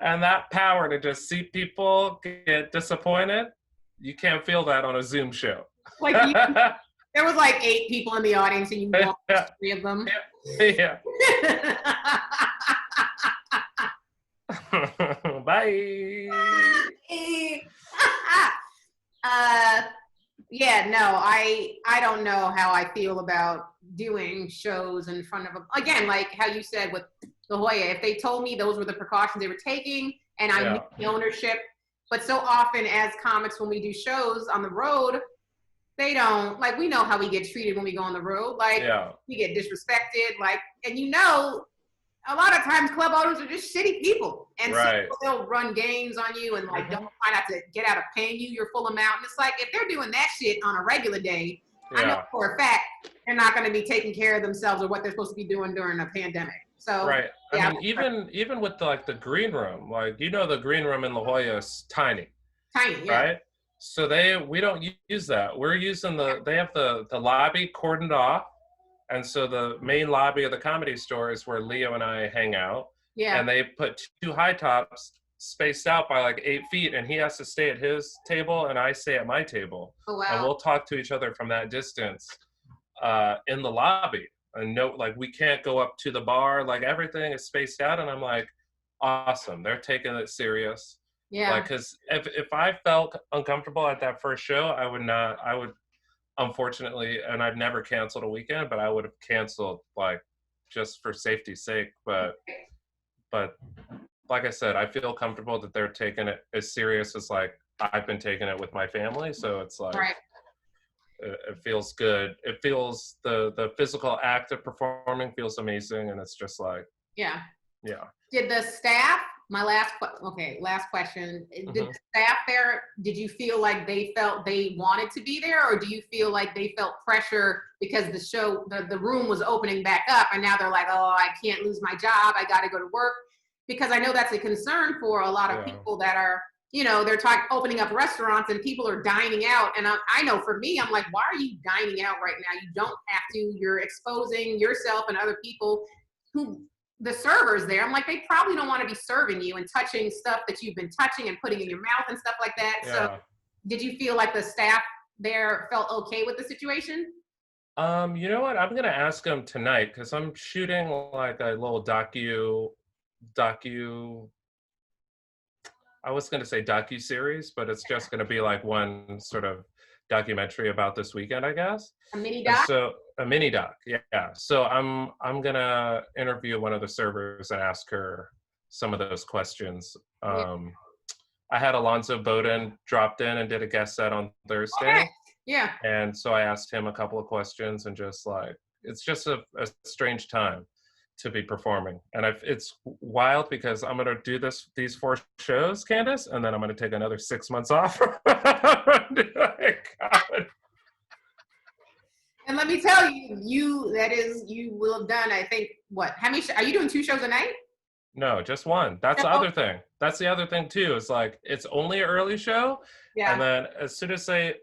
and that power to just see people get disappointed, you can't feel that on a Zoom show. Like there was like 8 people in the audience, and you walked 3 of them. Yeah. Bye. Yeah, no, I don't know how I feel about doing shows in front of again, like how you said with La Jolla. If they told me those were the precautions they were taking, and I knew the ownership, but so often as comics when we do shows on the road, they don't like. We know how we get treated when we go on the road. Like we get disrespected. Like, and a lot of times club owners are just shitty people, and so they'll run games on you and like don't try not to get out of paying you your full amount. And it's like if they're doing that shit on a regular day, I know for a fact they're not going to be taking care of themselves or what they're supposed to be doing during a pandemic. So I mean, even with the green room, like the green room in La Jolla is tiny, right? So we don't use that. We're using they have the lobby cordoned off. And so the main lobby of the Comedy Store is where Leo and I hang out. Yeah. And they put 2 high tops spaced out by like 8 feet, and he has to stay at his table and I stay at my table. Oh, wow. And we'll talk to each other from that distance in the lobby. And like we can't go up to the bar, like everything is spaced out. And I'm like, awesome. They're taking it serious. Yeah. Like, cause if I felt uncomfortable at that first show, I would unfortunately, and I've never canceled a weekend, but I would have canceled like just for safety's sake. But like I said, I feel comfortable that they're taking it as serious as like I've been taking it with my family. So it's like it feels good. It feels the physical act of performing feels amazing, and it's just like Did the staff? My last question. Did the staff there, did you feel like they felt they wanted to be there, or do you feel like they felt pressure because the show, the room was opening back up and now they're like, oh, I can't lose my job, I got to go to work? Because I know that's a concern for a lot of people that are, they're opening up restaurants and people are dining out. And I know for me, I'm like, why are you dining out right now? You don't have to. You're exposing yourself and other people the servers there. I'm like, they probably don't want to be serving you and touching stuff that you've been touching and putting in your mouth and stuff like that. Yeah. So did you feel like the staff there felt okay with the situation? You know what? I'm going to ask them tonight because I'm shooting like a little docu, I was going to say docu-series, but it's just going to be like one sort of documentary about this weekend, I guess. A mini doc? A mini doc, yeah. So I'm gonna interview one of the servers and ask her some of those questions. I had Alonzo Bowden dropped in and did a guest set on Thursday. Okay. Yeah. And so I asked him a couple of questions, and just like, it's just a strange time to be performing. And it's wild because I'm gonna do these 4 shows, Candice, and then I'm gonna take another 6 months off. And let me tell you, you will have done, I think, how many, are you doing 2 shows a night? No, just 1. That's the other thing. That's the other thing too. It's like, it's only an early show. Yeah. And then as soon as they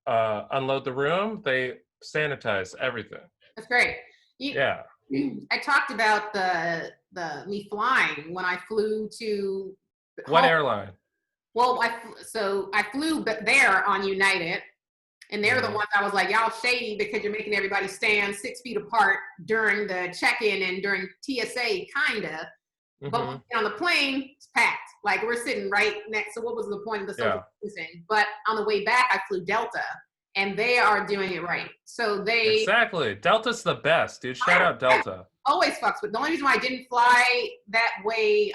unload the room, they sanitize everything. That's great. I talked about me flying when I flew to what airline? Well, I flew there on United, and they're the ones I was like, y'all shady because you're making everybody stand 6 feet apart during the check-in and during TSA, kinda. But when we get on the plane, it's packed. Like, we're sitting right next. So what was the point of the social distancing? But on the way back, I flew Delta, and they are doing it right. So exactly. Delta's the best, dude. Shout out Delta. Always fucks with. The only reason why I didn't fly that way,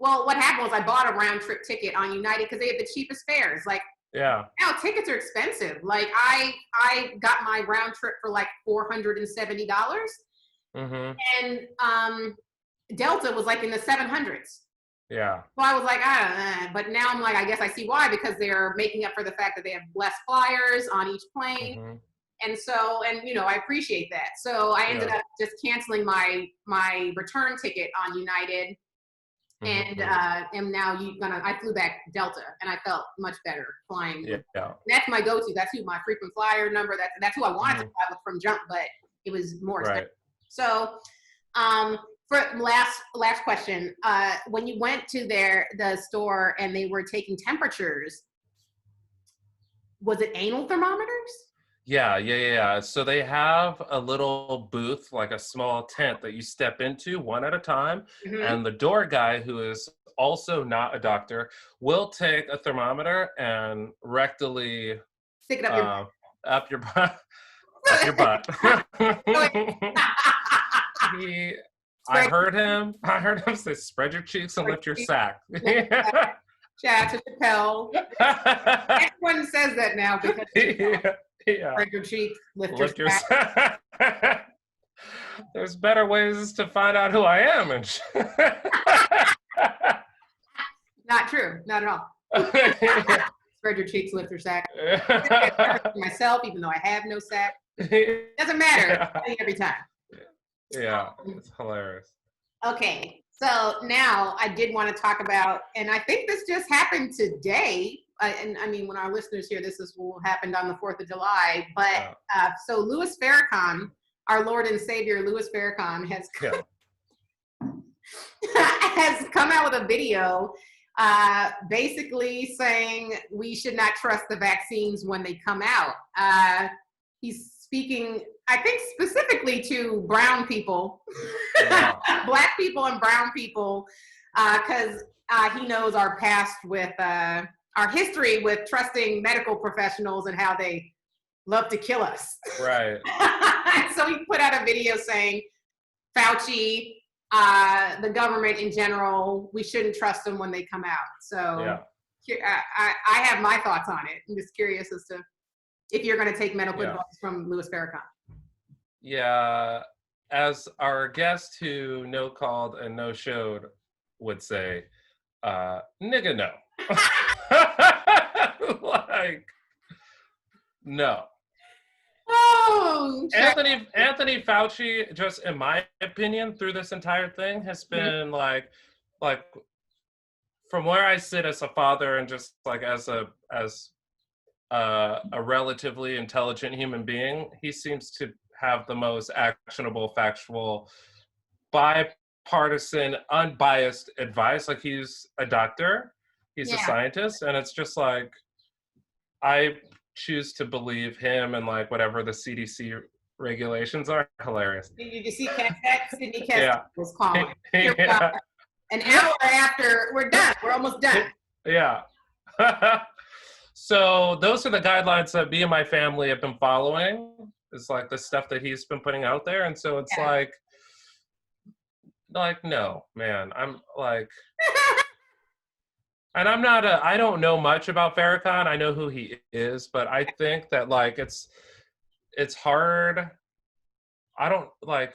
well, what happened was I bought a round trip ticket on United because they had the cheapest fares. Like, now tickets are expensive. Like, I got my round trip for like $470, and Delta was like in the 700s. Yeah. So I was like, but now I'm like, I guess I see why, because they're making up for the fact that they have less flyers on each plane. And so, I appreciate that. So I ended up just canceling my return ticket on United. And am now I flew back Delta, and I felt much better flying. Yeah. And that's my go-to. That's who my frequent flyer number. That's who I wanted to fly with from jump, but it was more expensive. So, for last question, when you went to the store and they were taking temperatures, was it anal thermometers? Yeah. So they have a little booth, like a small tent that you step into one at a time. Mm-hmm. And the door guy, who is also not a doctor, will take a thermometer and rectally Stick it up your uh, up your butt. Up your butt. he, spread I heard him say, "Spread your cheeks and your lift your cheeks. sack." Shout out to Chappelle. Everyone says that now because Yeah. spread your cheeks, lift your Lift your sack. sack. There's better ways to find out who I am and Not true. Not at all. Spread your cheeks, lift your sack. Myself, even though I have no sack. Doesn't matter. Yeah. Every time. Yeah, it's hilarious. Okay, so now I did want to talk about, and I think this just happened today. And I mean, when our listeners hear this, this will happened on the 4th of July. But so Louis Farrakhan, our Lord and Savior Louis Farrakhan, has has come out with a video basically saying we should not trust the vaccines when they come out. He's speaking, I think, specifically to brown people, Black people and brown people, because he knows our past with our history with trusting medical professionals and how they love to kill us. Right. So he put out a video saying, Fauci, the government in general, we shouldn't trust them when they come out. So I have my thoughts on it. I'm just curious as to if you're going to take medical advice from Louis Farrakhan. Yeah, as our guest who no called and no showed would say, nigga, no. Like, no. Oh, Anthony Fauci, just in my opinion, through this entire thing, has been like from where I sit as a father and just like as a relatively intelligent human being, he seems to have the most actionable, factual, bipartisan, unbiased advice. Like, he's a doctor, he's a scientist, and it's just like, I choose to believe him and like whatever the CDC regulations are. Hilarious. Did you see Sydney Castillo was calling? Yeah. An hour after we're done. We're almost done. Yeah. So those are the guidelines that me and my family have been following. It's like the stuff that he's been putting out there. And so it's like, no, man, I'm like, and I don't know much about Farrakhan. I know who he is, but I think that like, it's hard. I don't like,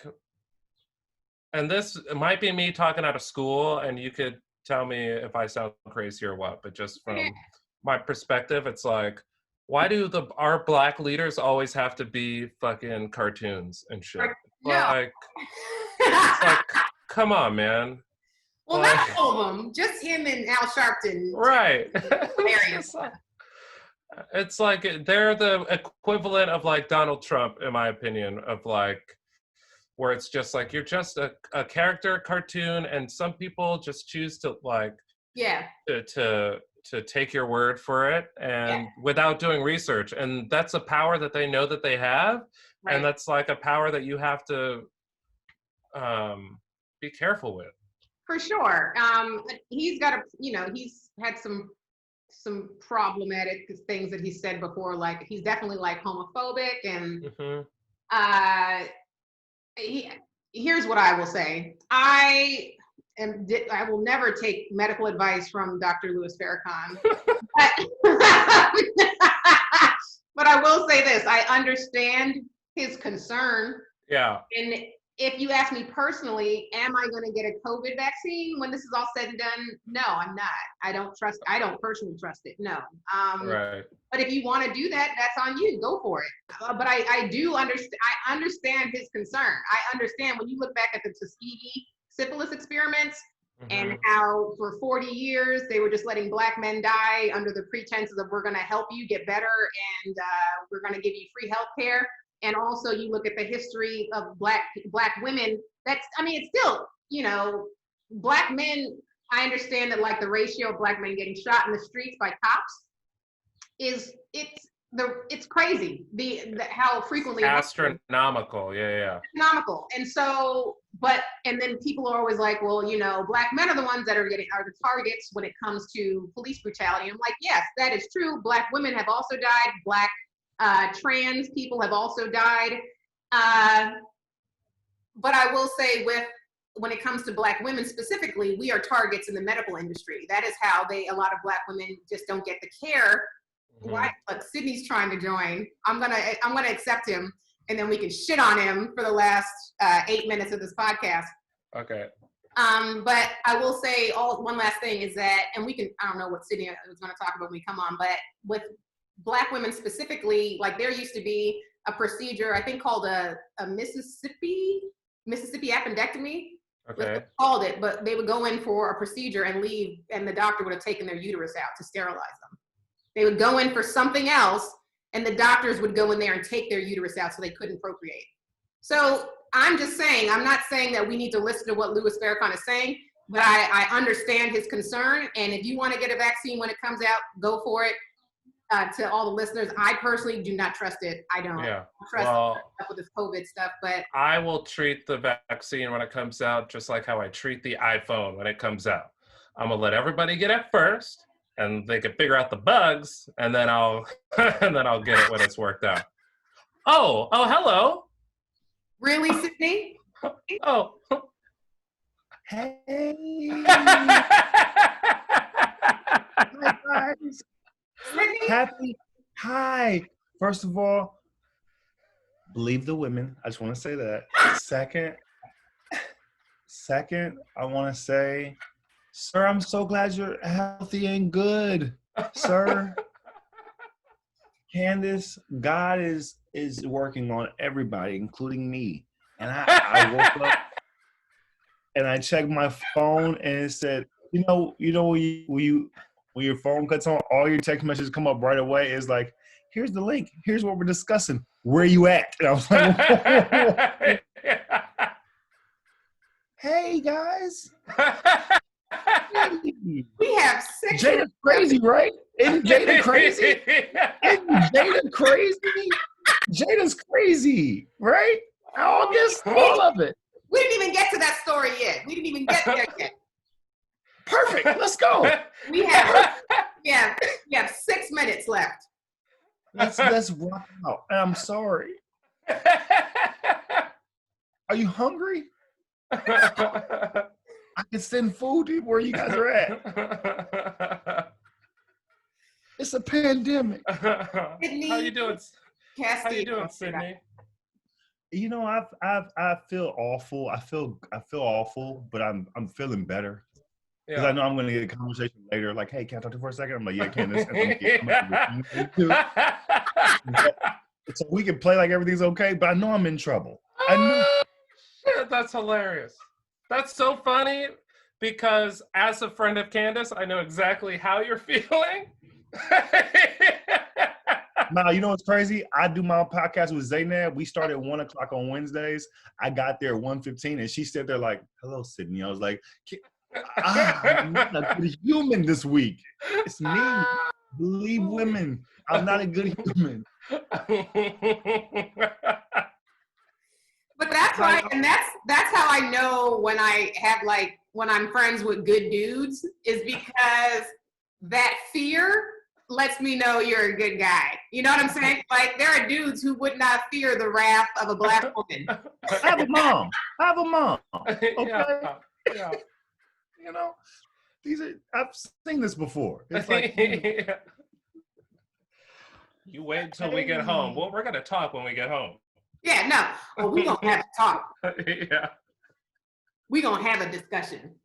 and this might be me talking out of school, and you could tell me if I sound crazy or what, but just from my perspective, it's like, why do our Black leaders always have to be fucking cartoons and shit? Like, it's like, come on, man. Well, like, not all of them, just him and Al Sharpton. Right. It's like they're the equivalent of like Donald Trump, in my opinion, of like, where it's just like, you're just a character cartoon, and some people just choose to like, to take your word for it, and without doing research. And that's a power that they know that they have. Right. And that's like a power that you have to be careful with. For sure. He's got he's had some problematic things that he said before, like he's definitely like homophobic, and here's what I will say. I will never take medical advice from Dr. Louis Farrakhan. But I will say this, I understand his concern. Yeah. And if you ask me personally, am I going to get a COVID vaccine when this is all said and done? No, I'm not. I don't personally trust it. No. Right. But if you want to do that, that's on you. Go for it. But I do understand. I understand his concern. I understand when you look back at the Tuskegee syphilis experiments and how for 40 years they were just letting Black men die under the pretenses of we're going to help you get better and we're going to give you free health care. And also you look at the history of Black women. It's still, Black men, I understand that like the ratio of Black men getting shot in the streets by cops it's it's crazy how frequently astronomical. Yeah. Astronomical. And so, and then people are always like, well, Black men are the ones that are the targets when it comes to police brutality. I'm like, yes, that is true. Black women have also died. Black trans people have also died. But I will say when it comes to Black women specifically, we are targets in the medical industry. That is how a lot of Black women just don't get the care. Why? Look, Sydney's trying to join. I'm gonna accept him, and then we can shit on him for the last 8 minutes of this podcast. Okay. But I will say one last thing is that, and I don't know what Sydney was going to talk about when we come on, but with Black women specifically, like there used to be a procedure, I think called a Mississippi appendectomy. Okay. They called it, but they would go in for a procedure and leave, and the doctor would have taken their uterus out to sterilize them. They would go in for something else, and the doctors would go in there and take their uterus out so they couldn't procreate. So I'm just saying, I'm not saying that we need to listen to what Louis Farrakhan is saying, but I understand his concern. And if you want to get a vaccine when it comes out, go for it. To all the listeners, I personally do not trust it. I don't trust it with this COVID stuff, but I will treat the vaccine when it comes out just like how I treat the iPhone when it comes out. I'm gonna let everybody get it first, and they can figure out the bugs, and then I'll get it when it's worked out. Oh, hello. Really, Sydney? Oh. Hey. Hi, guys. Sydney? Hi. First of all, believe the women. I just want to say that. Second, I want to say, sir, I'm so glad you're healthy and good, sir. Candice, God is working on everybody, including me. And I woke up and I checked my phone and it said, when your phone cuts on, all your text messages come up right away. It's like, here's the link. Here's what we're discussing. Where are you at? And I was like, hey guys. We have 6. Jada's crazy, right? Isn't Jada crazy? Isn't Jada crazy? Jada's crazy, right? August, all of it. We didn't even get to that story yet. We didn't even get there yet. Perfect. Let's go. We have 6 minutes left. Let's rock out. And I'm sorry. Are you hungry? I can send food to where you guys are at. It's a pandemic. Sydney, How you doing? Castillo. How you doing, Sydney? I feel awful. I feel awful, but I'm feeling better. Because Yeah. I know I'm going to get a conversation later, like, hey, can I talk to you for a second? I'm like, yeah, can this? So we can play like everything's okay, but I know I'm in trouble. I know. Shit, that's hilarious. That's so funny because as a friend of Candice, I know exactly how you're feeling. Now, you know what's crazy? I do my podcast with Zaynab. We start at 1:00 on Wednesdays. I got there at 1:15, and she sat there like, hello, Sydney. I was like, I'm not a good human this week. It's me. Believe women. I'm not a good human. But that's why, and that's how I know when I'm friends with good dudes, is because that fear lets me know you're a good guy. You know what I'm saying? Like, there are dudes who would not fear the wrath of a Black woman. I have a mom. Okay. Yeah. You know, I've seen this before. It's like, you wait until we get home. Well, we're gonna talk when we get home. Yeah, no. Well, we're gonna have to talk. Yeah. We're gonna have a discussion.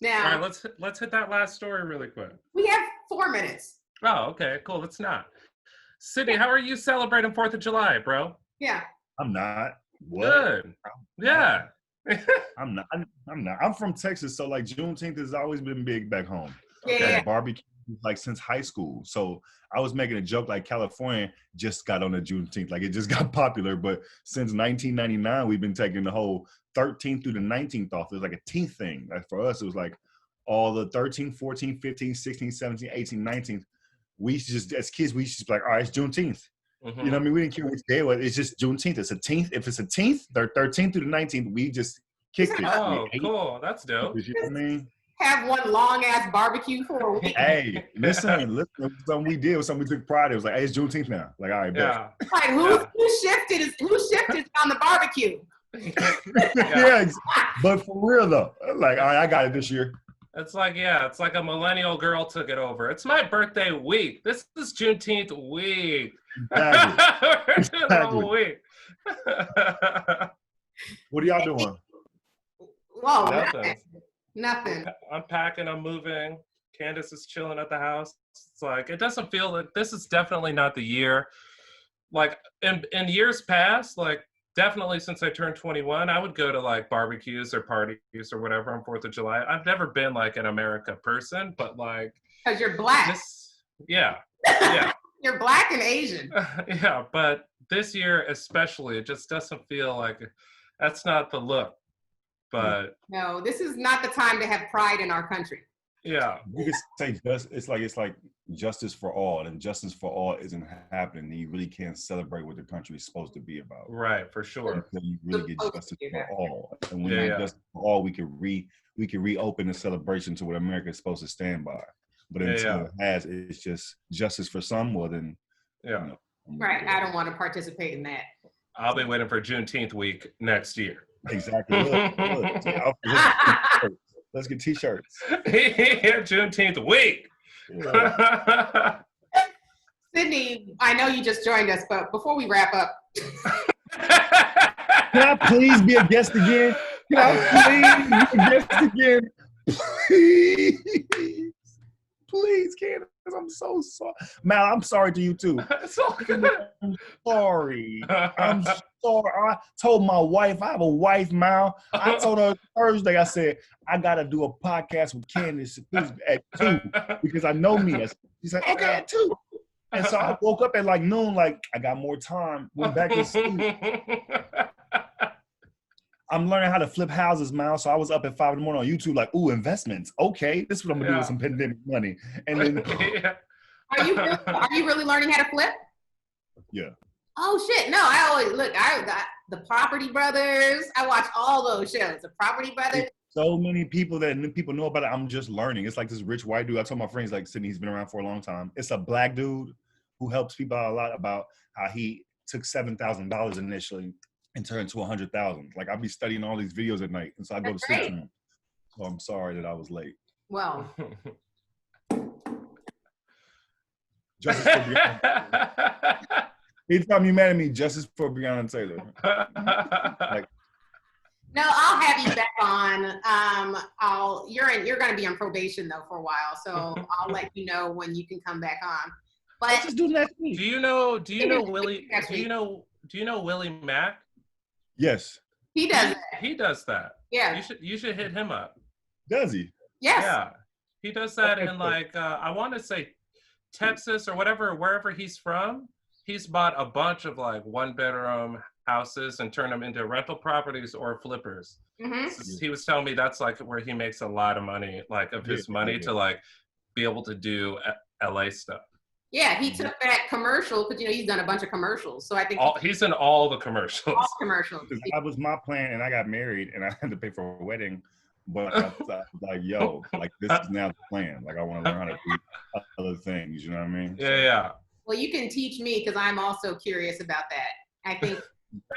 Now, All right, let's hit that last story really quick. we have 4 minutes. Oh, okay, cool. Let's not. Sydney, how are you celebrating 4th of July, bro? Yeah. I'm not. What? Good. Yeah. I'm not. I'm from Texas, so like Juneteenth has always been big back home. Yeah. Barbecue like since high school. So I was making a joke like California just got on the Juneteenth, like it just got popular. But since 1999, we've been taking the whole 13th through the 19th off. It was like a 10th thing. Like for us, it was like all the 13th, 14th, 15th, 16th, 17th, 18th, 19th we used to just, as kids, we used to be like, all right, it's Juneteenth. Mhm. You know what I mean? We didn't care which day it was. It's just Juneteenth. It's a 10th. If it's a 10th, the 13th through the 19th, we just kicked it. Oh, cool. That's dope. You know what I mean? Have one long ass barbecue for a week. Hey, listen, something we did was something we took pride in. It was like, hey, it's Juneteenth now. Like, all right, Yeah. Like who shifted on the barbecue? Yeah, but for real though, like, all right, I got it this year. It's like, it's like a millennial girl took it over. It's my birthday week. This is Juneteenth week. Exactly. The whole week. What are y'all doing? Whoa, nothing. I'm packing, I'm moving. Candice is chilling at the house. It's like, it doesn't feel like this is definitely not the year. Like in years past, like definitely since I turned 21, I would go to like barbecues or parties or whatever on 4th of July. I've never been like an America person, but like. Because you're black. Yeah. You're black and Asian. Yeah, but this year especially, it just doesn't feel like, that's not the look. But no, this is not the time to have pride in our country. Yeah, you could say it's like justice for all, and justice for all isn't happening. You really can't celebrate what the country is supposed to be about. Right, for sure. Until you really get justice for all, and when you get justice for all, we can reopen the celebration to what America is supposed to stand by. But until it has, it's just justice for some. Well, then, right. I don't want to participate in that. I'll be waiting for Juneteenth week next year. Exactly. Let's get t-shirts. Juneteenth week. Yeah. Sydney, I know you just joined us, but before we wrap up. Can I please be a guest again? Can I please be a guest again? Please, Candace. I'm so sorry. Mal, I'm sorry to you too. It's all good. I'm sorry. I'm sorry. I told my wife, I have a wife, Mal. I told her Thursday, I said, I got to do a podcast with Candice at 2 because I know me. She said, okay, at 2. And so I woke up at like noon, like, I got more time. Went back to sleep. I'm learning how to flip houses, Mal. So I was up at 5 a.m. on YouTube, like, ooh, investments. Okay, this is what I'm gonna do with some pandemic money. And then, are you really learning how to flip? Yeah. Oh shit! No, I always look. I got the Property Brothers. I watch all those shows. The Property Brothers. So many people that people know about it. I'm just learning. It's like this rich white dude. I told my friends, like, Sydney, he's been around for a long time. It's a black dude who helps people out a lot about how he took $7,000 initially and turned to 100,000. Like, I'll be studying all these videos at night, and so I go to sleep to him. So I'm sorry that I was late. Well, justice for Breonna. Anytime you mad at me, justice for Breonna Taylor. Like, no, I'll have you back on. You're going to be on probation though for a while, so I'll let you know when you can come back on. But let's just do next week. Do you know Willie? Do you know Willie Mack? Yes. He does. He does that. Yeah. You should hit him up. Does he? Yes. Yeah. He does that in like I want to say Texas or wherever he's from. He's bought a bunch of like 1-bedroom houses and turned them into rental properties or flippers. Mm-hmm. He was telling me that's like where he makes a lot of money, like of his money to like be able to do LA stuff. Yeah, he took that commercial because he's done a bunch of commercials. So I think he's in all the commercials. All commercials. That was my plan, and I got married, and I had to pay for a wedding. But I was like, yo, like this is now the plan. Like I want to learn how to do other things. You know what I mean? Yeah. Well, you can teach me because I'm also curious about that. I think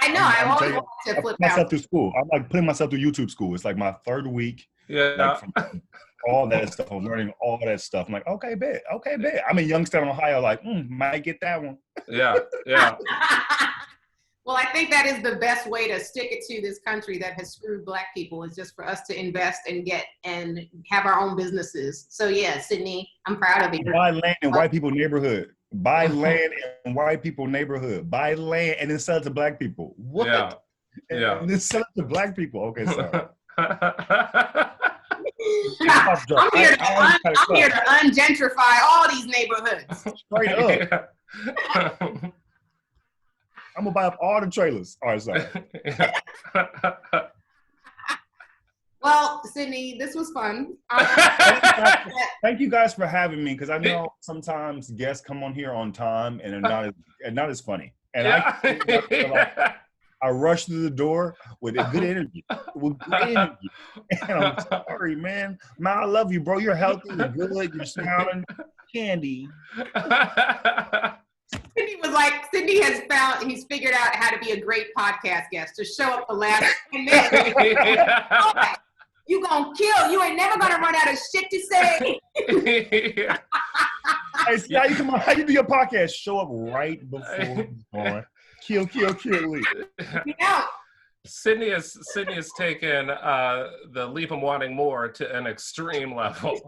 I know. I always wanted to flip myself through school. I'm like putting myself through YouTube school. It's like my 3rd week. Yeah. Like, all that stuff. I'm learning all that stuff. I'm like, okay, bet. I'm in Youngstown, Ohio. Like, might get that one. Yeah. Well, I think that is the best way to stick it to this country that has screwed black people is just for us to invest and have our own businesses. So yeah, Sydney, I'm proud of you. Buy land in white people neighborhood. Buy land in white people neighborhood. Buy land and then sell it to black people. What? Yeah. And then sell it to black people. Okay, sorry. I'm here to ungentrify all these neighborhoods. Straight up. I'm gonna buy up all the trailers. All right, sorry. Well, Sydney, this was fun. Thank you guys for having me, because I know sometimes guests come on here on time and are not as funny. And I rushed through the door with a good energy, with great energy. And I'm sorry, man. Man, I love you, bro. You're healthy, you're good, you're smiling. Candy. He's figured out how to be a great podcast guest. To show up the last 10 minutes. You gonna kill. You ain't never gonna run out of shit to say. Hey, see how you come on? How you do your podcast? Show up right before he's on. Kill, leave. Yeah. Sydney has taken the leave him wanting more to an extreme level.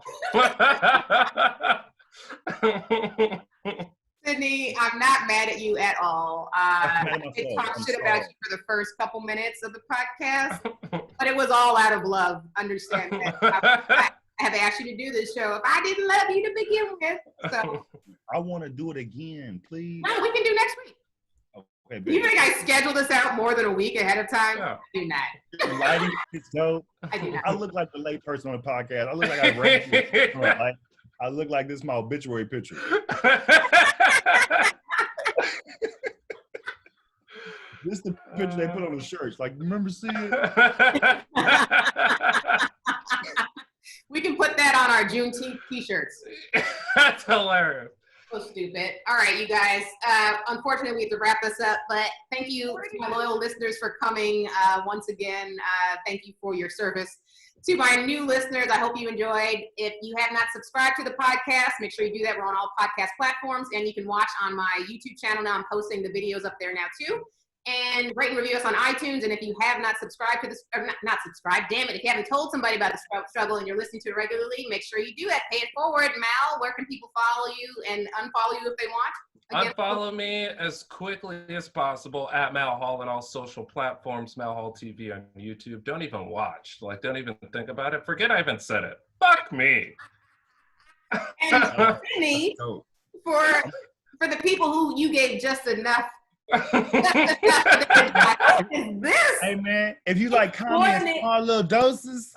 Sydney, I'm not mad at you at all. I did talk shit about you for the first couple minutes of the podcast, but it was all out of love. Understand that. I have asked you to do this show if I didn't love you to begin with. So I want to do it again, please. No, we can do next week. Okay, you think I scheduled this out more than a week ahead of time? Yeah. I do not. Lighting is dope. I do not. I look like the late person on the podcast. I look like I ran. I look like this is my obituary picture. This is the picture they put on the shirts. Like, remember seeing it? We can put that on our Juneteenth t-shirts. That's hilarious. So stupid. All right, you guys. Unfortunately, we have to wrap this up, but thank you to my loyal listeners for coming once again. Thank you for your service. To my new listeners, I hope you enjoyed. If you have not subscribed to the podcast, make sure you do that. We're on all podcast platforms, and you can watch on my YouTube channel now. I'm posting the videos up there now, too. And rate and review us on iTunes. And if you have not subscribed to this, or not subscribed, damn it, if you haven't told somebody about the struggle and you're listening to it regularly, make sure you do that. Pay it forward. Mal, where can people follow you and unfollow you if they want? Again, unfollow me as quickly as possible at Mal Hall on all social platforms, Mal Hall TV on YouTube. Don't even watch. Like, don't even think about it. Forget I even said it. Fuck me. And Sydney, for the people who you gave just enough. What is this? Hey man, if you like comments, small little doses,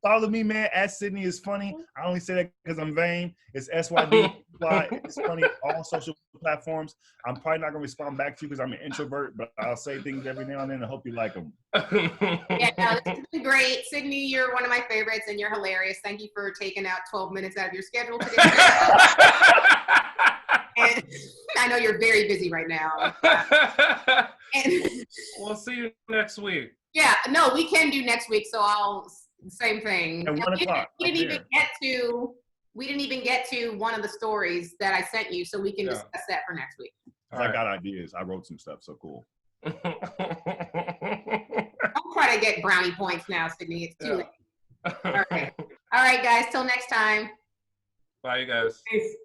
follow me, man. At Sydney is funny. I only say that because I'm vain. It's SYD. It's funny on all social platforms. I'm probably not gonna respond back to you because I'm an introvert, but I'll say things every now and then. I hope you like them. Yeah, no, this has been great, Sydney. You're one of my favorites, and you're hilarious. Thank you for taking out 12 minutes out of your schedule today. And I know you're very busy right now. And we'll see you next week. Yeah, no, we can do next week. So same thing. At 1 o'clock. We didn't even get to one of the stories that I sent you, so we can discuss that for next week. I got ideas. I wrote some stuff, so cool. Don't try to get brownie points now, Sydney. It's too late. All right, guys. Till next time. Bye, you guys. Peace.